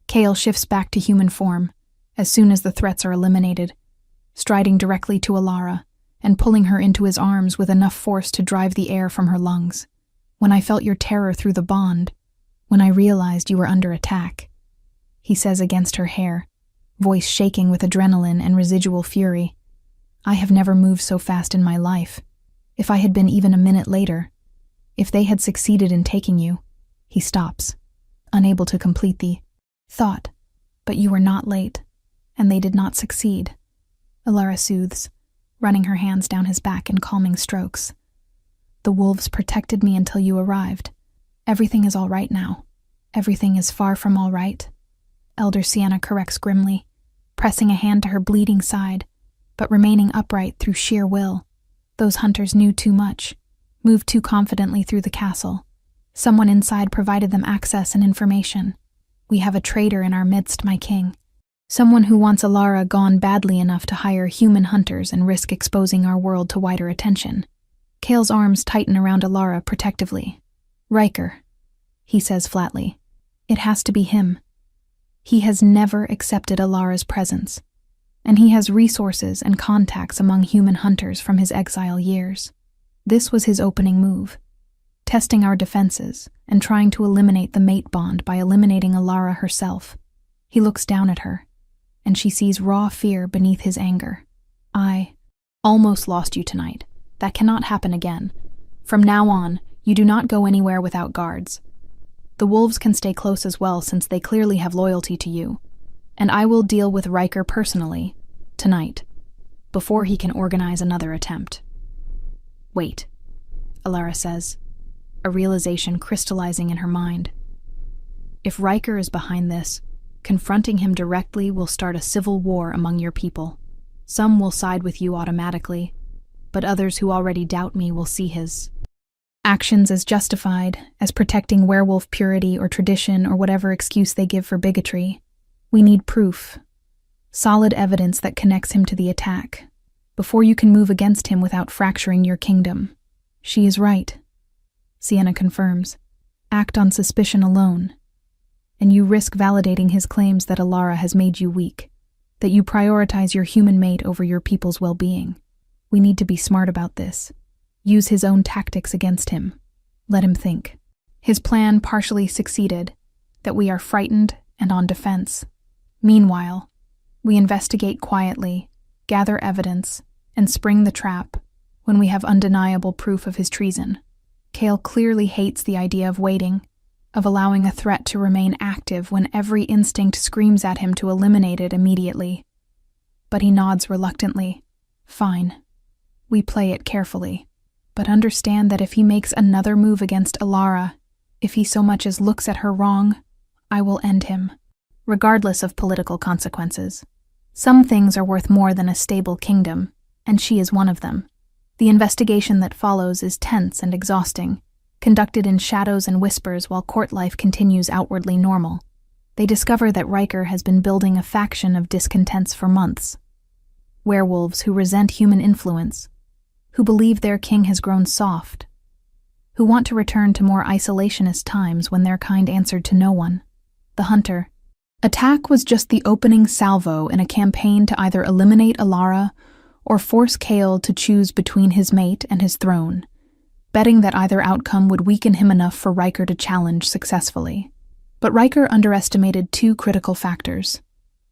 Kale shifts back to human form as soon as the threats are eliminated, striding directly to Alara and pulling her into his arms with enough force to drive the air from her lungs. "When I felt your terror through the bond, when I realized you were under attack," he says against her hair, voice shaking with adrenaline and residual fury. "I have never moved so fast in my life. If I had been even a minute later, if they had succeeded in taking you, He stops, unable to complete the thought. But you were not late, and they did not succeed. Alara soothes, running her hands down his back in calming strokes. The wolves protected me until you arrived. Everything is all right now. Everything is far from all right. Elder Sienna corrects grimly, pressing a hand to her bleeding side, but remaining upright through sheer will. Those hunters knew too much, moved too confidently through the castle. Someone inside provided them access and information. We have a traitor in our midst, my king. Someone who wants Alara gone badly enough to hire human hunters and risk exposing our world to wider attention. Kale's arms tighten around Alara protectively. Riker, he says flatly. It has to be him. He has never accepted Alara's presence, and he has resources and contacts among human hunters from his exile years. This was his opening move, testing our defenses and trying to eliminate the mate bond by eliminating Alara herself. He looks down at her, and she sees raw fear beneath his anger. I almost lost you tonight. That cannot happen again. From now on, you do not go anywhere without guards. The wolves can stay close as well since they clearly have loyalty to you, and I will deal with Riker personally, tonight, before he can organize another attempt. Wait, Alara says, a realization crystallizing in her mind. If Riker is behind this, confronting him directly will start a civil war among your people. Some will side with you automatically, but others who already doubt me will see his actions as justified, as protecting werewolf purity or tradition or whatever excuse they give for bigotry. We need proof, solid evidence that connects him to the attack, before you can move against him without fracturing your kingdom. She is right, Sienna confirms. Act on suspicion alone, and you risk validating his claims that Alara has made you weak, that you prioritize your human mate over your people's well-being. We need to be smart about this. Use his own tactics against him. Let him think. His plan partially succeeded, that we are frightened and on defense. Meanwhile, we investigate quietly, gather evidence, and spring the trap when we have undeniable proof of his treason. Kale clearly hates the idea of waiting, of allowing a threat to remain active when every instinct screams at him to eliminate it immediately. But he nods reluctantly. Fine. We play it carefully. But understand that if he makes another move against Alara, if he so much as looks at her wrong, I will end him, regardless of political consequences. Some things are worth more than a stable kingdom, and she is one of them. The investigation that follows is tense and exhausting, conducted in shadows and whispers while court life continues outwardly normal. They discover that Riker has been building a faction of discontents for months. Werewolves who resent human influence, who believe their king has grown soft, who want to return to more isolationist times when their kind answered to no one. The hunter. Attack was just the opening salvo in a campaign to either eliminate Alara or force Kale to choose between his mate and his throne, betting that either outcome would weaken him enough for Riker to challenge successfully. But Riker underestimated two critical factors.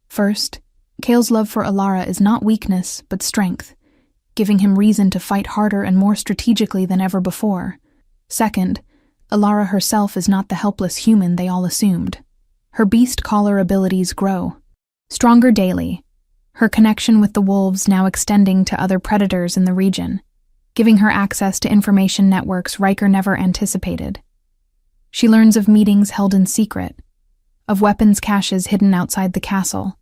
First, Kale's love for Alara is not weakness, but strength, giving him reason to fight harder and more strategically than ever before. Second, Alara herself is not the helpless human they all assumed. Her beast caller abilities grow, stronger daily, her connection with the wolves now extending to other predators in the region, giving her access to information networks Riker never anticipated. She learns of meetings held in secret, of weapons caches hidden outside the castle,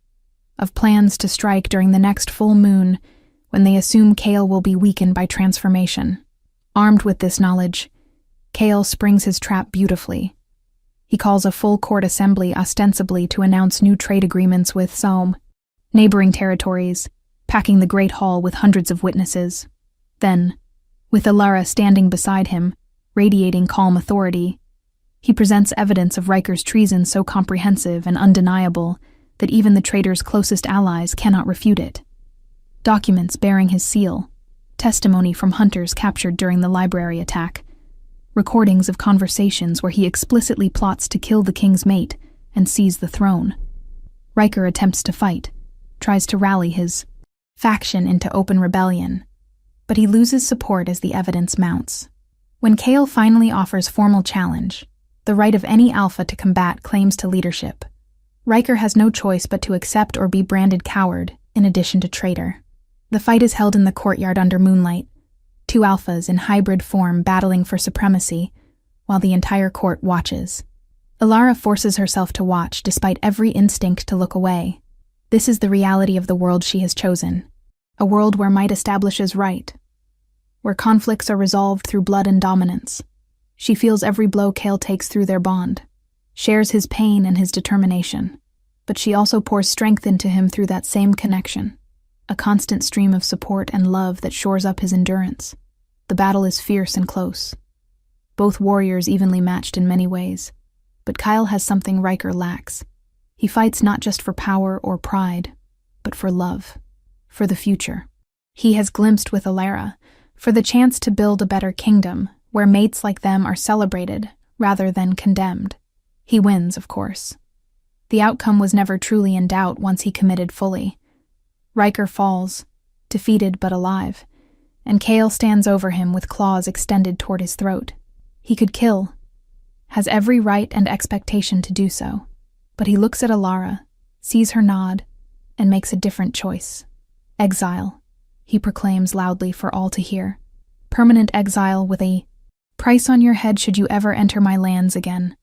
of plans to strike during the next full moon when they assume Kale will be weakened by transformation. Armed with this knowledge, Kale springs his trap beautifully. He calls a full court assembly ostensibly to announce new trade agreements with some neighboring territories, packing the Great Hall with hundreds of witnesses. Then, with Alara standing beside him, radiating calm authority, he presents evidence of Riker's treason so comprehensive and undeniable that even the traitor's closest allies cannot refute it. Documents bearing his seal, testimony from hunters captured during the library attack, recordings of conversations where he explicitly plots to kill the king's mate and seize the throne. Riker attempts to fight, tries to rally his faction into open rebellion, but he loses support as the evidence mounts. When Kale finally offers formal challenge, The right of any alpha to combat claims to leadership. Riker has no choice but to accept or be branded coward, in addition to traitor. The fight is held in the courtyard under moonlight, two alphas in hybrid form battling for supremacy, while the entire court watches. Alara forces herself to watch despite every instinct to look away. This is the reality of the world she has chosen, a world where might establishes right, where conflicts are resolved through blood and dominance. She feels every blow Kale takes through their bond, shares his pain and his determination, but she also pours strength into him through that same connection, a constant stream of support and love that shores up his endurance. The battle is fierce and close, both warriors evenly matched in many ways, but Kyle has something Riker lacks. He fights not just for power or pride, but for love, for the future. He has glimpsed with Alara, for the chance to build a better kingdom, where mates like them are celebrated rather than condemned. He wins, of course. The outcome was never truly in doubt once he committed fully. Riker falls, defeated but alive, and Kale stands over him with claws extended toward his throat. He could kill, has every right and expectation to do so, but he looks at Alara, sees her nod, and makes a different choice. Exile, he proclaims loudly for all to hear. Permanent exile with a price on your head should you ever enter my lands again.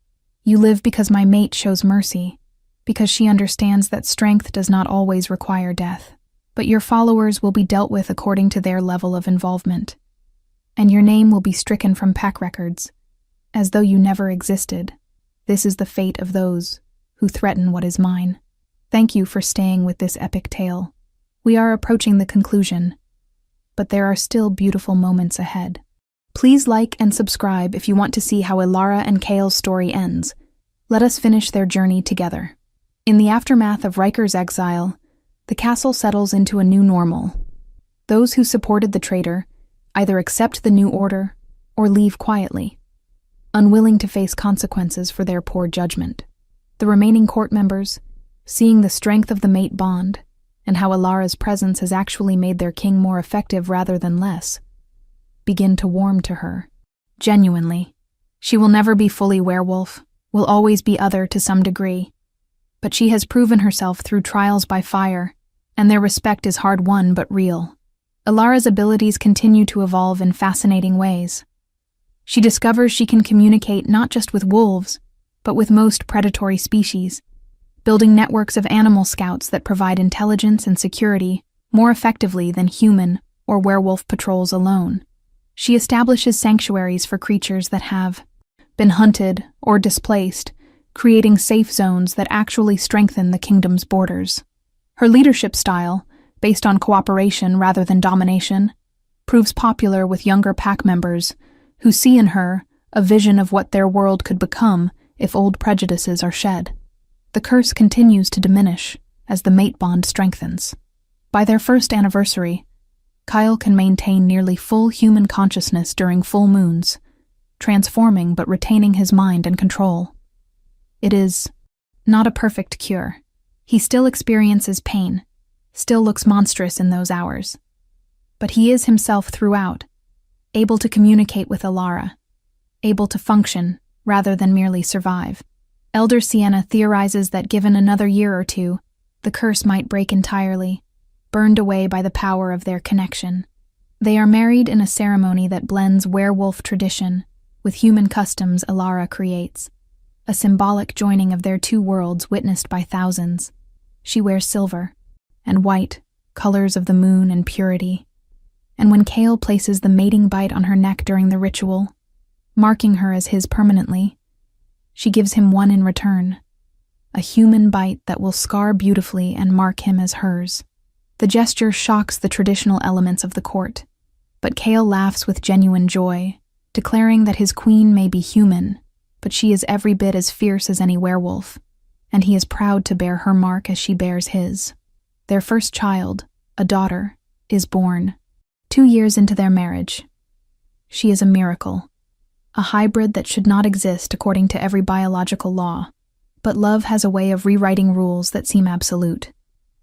You live because my mate shows mercy, because she understands that strength does not always require death. But your followers will be dealt with according to their level of involvement, and your name will be stricken from pack records, as though you never existed. This is the fate of those who threaten what is mine. Thank you for staying with this epic tale. We are approaching the conclusion, but there are still beautiful moments ahead. Please like and subscribe if you want to see how Alara and Kale's story ends. Let us finish their journey together. In the aftermath of Riker's exile, the castle settles into a new normal. Those who supported the traitor either accept the new order or leave quietly, unwilling to face consequences for their poor judgment. The remaining court members, seeing the strength of the mate bond and how Alara's presence has actually made their king more effective rather than less, begin to warm to her. Genuinely, she will never be fully werewolf, will always be other to some degree, but she has proven herself through trials by fire, and their respect is hard-won but real. Alara's abilities continue to evolve in fascinating ways. She discovers she can communicate not just with wolves, but with most predatory species, building networks of animal scouts that provide intelligence and security more effectively than human or werewolf patrols alone. She establishes sanctuaries for creatures that have been hunted or displaced, creating safe zones that actually strengthen the kingdom's borders. Her leadership style, based on cooperation rather than domination, proves popular with younger pack members who see in her a vision of what their world could become if old prejudices are shed. The curse continues to diminish as the mate bond strengthens. By their first anniversary, Kyle can maintain nearly full human consciousness during full moons, transforming but retaining his mind and control. It is not a perfect cure. He still experiences pain, still looks monstrous in those hours. But he is himself throughout, able to communicate with Alara, able to function rather than merely survive. Elder Sienna theorizes that given another year or two, the curse might break entirely, burned away by the power of their connection. They are married in a ceremony that blends werewolf tradition with human customs Alara creates, a symbolic joining of their two worlds witnessed by thousands. She wears silver and white, colors of the moon and purity. And when Kale places the mating bite on her neck during the ritual, marking her as his permanently, she gives him one in return, a human bite that will scar beautifully and mark him as hers. The gesture shocks the traditional elements of the court, but Kale laughs with genuine joy, declaring that his queen may be human, but she is every bit as fierce as any werewolf, and he is proud to bear her mark as she bears his. Their first child, a daughter, is born, 2 years into their marriage. She is a miracle, a hybrid that should not exist according to every biological law, but love has a way of rewriting rules that seem absolute.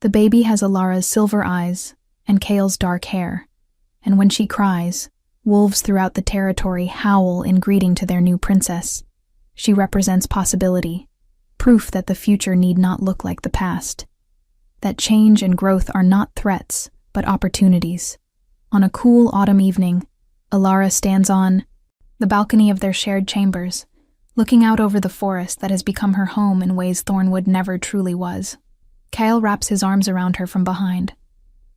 The baby has Alara's silver eyes and Kale's dark hair, and when she cries, wolves throughout the territory howl in greeting to their new princess. She represents possibility, proof that the future need not look like the past, that change and growth are not threats, but opportunities. On a cool autumn evening, Alara stands on the balcony of their shared chambers, looking out over the forest that has become her home in ways Thornwood never truly was. Kyle wraps his arms around her from behind,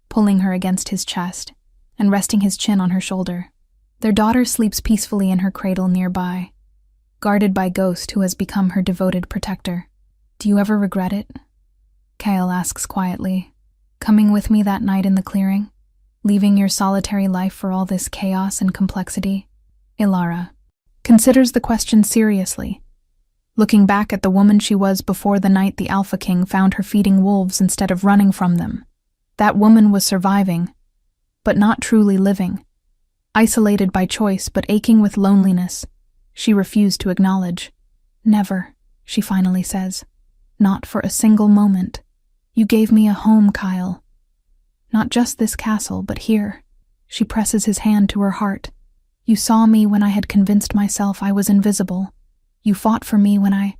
pulling her against his chest and resting his chin on her shoulder. Their daughter sleeps peacefully in her cradle nearby, guarded by Ghost, who has become her devoted protector. "Do you ever regret it?" Kyle asks quietly. "Coming with me that night in the clearing? Leaving your solitary life for all this chaos and complexity?" Alara considers the question seriously, looking back at the woman she was before the night the Alpha King found her feeding wolves instead of running from them. That woman was surviving, but not truly living. Isolated by choice, but aching with loneliness she refused to acknowledge. "Never," she finally says. "Not for a single moment. You gave me a home, Kyle. Not just this castle, but here." She presses his hand to her heart. "You saw me when I had convinced myself I was invisible. You fought for me when I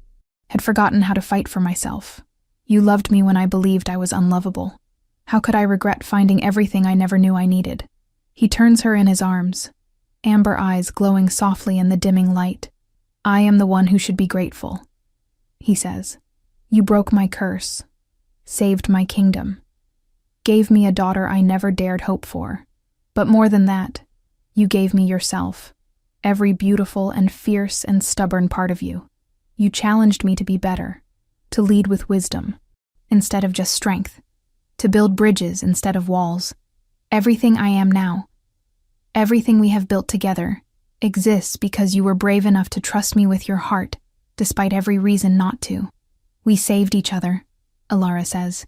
had forgotten how to fight for myself. You loved me when I believed I was unlovable. How could I regret finding everything I never knew I needed?" He turns her in his arms, amber eyes glowing softly in the dimming light. "I am the one who should be grateful," he says. "You broke my curse, saved my kingdom, gave me a daughter I never dared hope for. But more than that, you gave me yourself, every beautiful and fierce and stubborn part of you. You challenged me to be better, to lead with wisdom instead of just strength, to build bridges instead of walls. Everything I am now, everything we have built together, exists because you were brave enough to trust me with your heart, despite every reason not to. We saved each other," Alara says,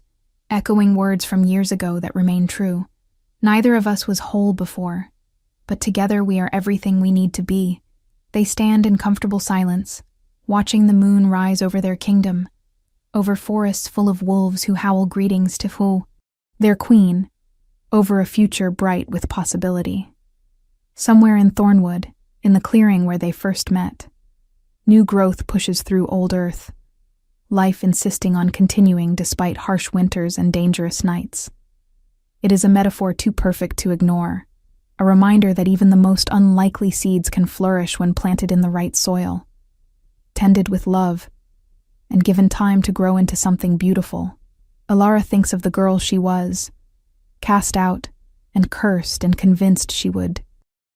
echoing words from years ago that remain true. "Neither of us was whole before, but together we are everything we need to be." They stand in comfortable silence, watching the moon rise over their kingdom, over forests full of wolves who howl greetings to Fu, their queen, over a future bright with possibility. Somewhere in Thornwood, in the clearing where they first met, new growth pushes through old earth, life insisting on continuing despite harsh winters and dangerous nights. It is a metaphor too perfect to ignore, a reminder that even the most unlikely seeds can flourish when planted in the right soil, tended with love, and given time to grow into something beautiful. Alara thinks of the girl she was, cast out and cursed and convinced she would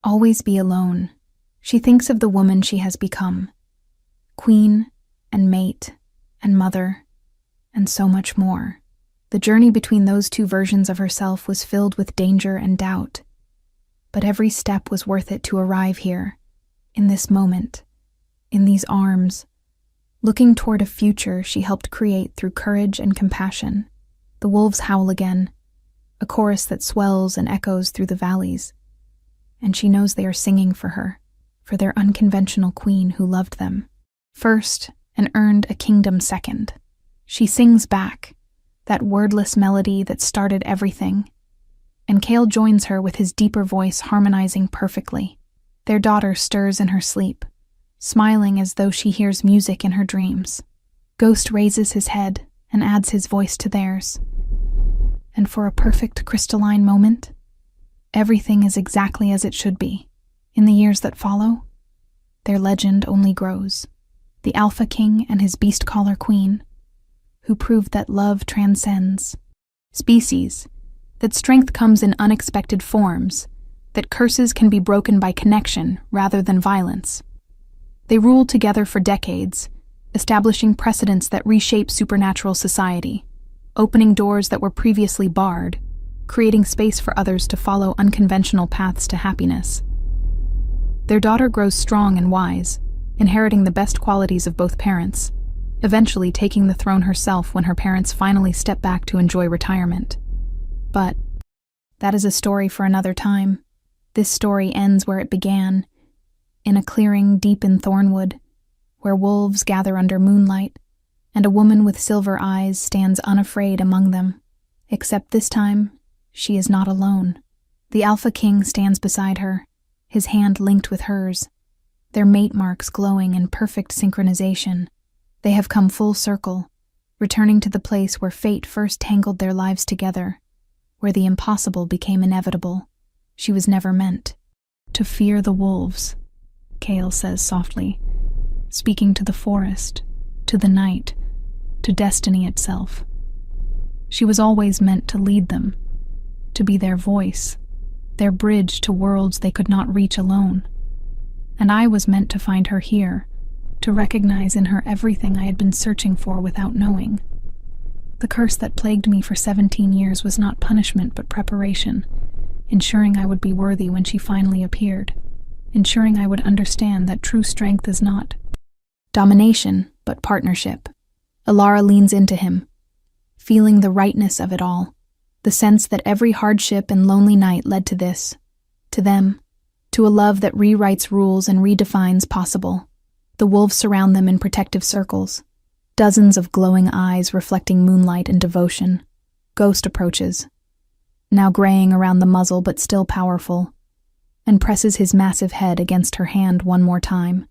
always be alone. She thinks of the woman she has become, queen and mate and mother, and so much more. The journey between those two versions of herself was filled with danger and doubt, but every step was worth it to arrive here, in this moment, in these arms, looking toward a future she helped create through courage and compassion. The wolves howl again, a chorus that swells and echoes through the valleys, and she knows they are singing for her, for their unconventional queen who loved them first and earned a kingdom second. She sings back, that wordless melody that started everything, and Kale joins her with his deeper voice harmonizing perfectly. Their daughter stirs in her sleep, smiling as though she hears music in her dreams. Ghost raises his head and adds his voice to theirs. And for a perfect crystalline moment, everything is exactly as it should be. In the years that follow, their legend only grows. The Alpha King and his beast-caller queen, who proved that love transcends species, that strength comes in unexpected forms, that curses can be broken by connection rather than violence. They ruled together for decades, establishing precedents that reshape supernatural society, opening doors that were previously barred, creating space for others to follow unconventional paths to happiness. Their daughter grows strong and wise, inheriting the best qualities of both parents, eventually taking the throne herself when her parents finally step back to enjoy retirement. But that is a story for another time. This story ends where it began, in a clearing deep in Thornwood, where wolves gather under moonlight, and a woman with silver eyes stands unafraid among them. Except this time, she is not alone. The Alpha King stands beside her, his hand linked with hers, their mate marks glowing in perfect synchronization. They have come full circle, returning to the place where fate first tangled their lives together, where the impossible became inevitable. She was never meant to fear the wolves, Kale says softly, speaking to the forest, to the night, to destiny itself. She was always meant to lead them, to be their voice, their bridge to worlds they could not reach alone. And I was meant to find her here, to recognize in her everything I had been searching for without knowing. The curse that plagued me for 17 years was not punishment but preparation, ensuring I would be worthy when she finally appeared, ensuring I would understand that true strength is not domination, but partnership. Alara leans into him, feeling the rightness of it all, the sense that every hardship and lonely night led to this, to them, to a love that rewrites rules and redefines possible. The wolves surround them in protective circles, dozens of glowing eyes reflecting moonlight and devotion. Ghost approaches, now graying around the muzzle but still powerful, and presses his massive head against her hand one more time.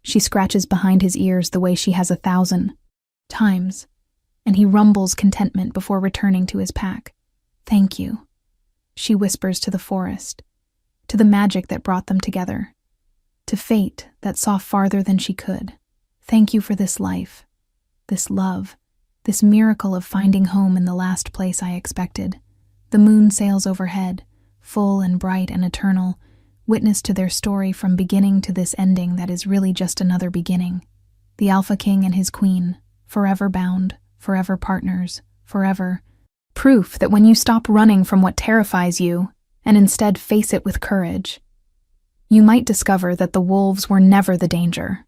She scratches behind his ears the way she has 1,000 times, and he rumbles contentment before returning to his pack. "Thank you," she whispers to the forest, to the magic that brought them together, to fate that saw farther than she could. "Thank you for this life, this love, this miracle of finding home in the last place I expected." The moon sails overhead, full and bright and eternal, witness to their story from beginning to this ending that is really just another beginning. The Alpha King and his queen, forever bound, forever partners, forever. Proof that when you stop running from what terrifies you and instead face it with courage, you might discover that the wolves were never the danger.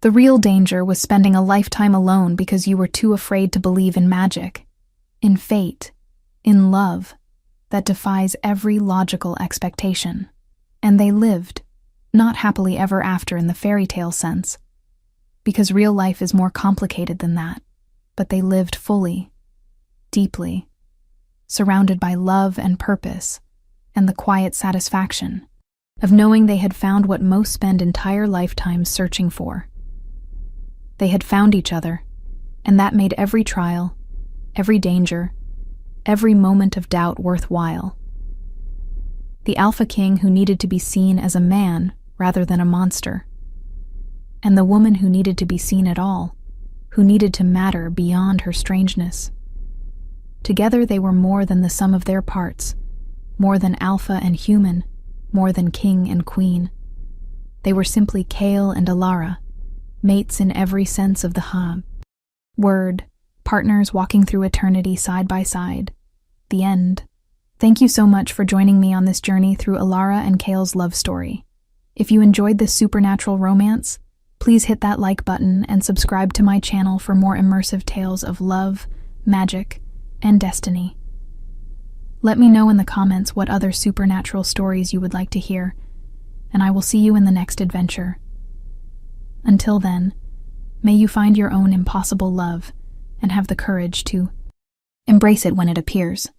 The real danger was spending a lifetime alone because you were too afraid to believe in magic, in fate, in love that defies every logical expectation. And they lived, not happily ever after in the fairy tale sense, because real life is more complicated than that, but they lived fully, deeply, surrounded by love and purpose, and the quiet satisfaction of knowing they had found what most spend entire lifetimes searching for. They had found each other, and that made every trial, every danger, every moment of doubt worthwhile. The Alpha King who needed to be seen as a man rather than a monster, and the woman who needed to be seen at all, who needed to matter beyond her strangeness. Together they were more than the sum of their parts, more than alpha and human, more than king and queen. They were simply Kale and Alara, mates in every sense of the word, partners walking through eternity side by side. The end. Thank you so much for joining me on this journey through Alara and Kale's love story. If you enjoyed this supernatural romance, please hit that like button and subscribe to my channel for more immersive tales of love, magic, and destiny. Let me know in the comments what other supernatural stories you would like to hear, and I will see you in the next adventure. Until then, may you find your own impossible love and have the courage to embrace it when it appears.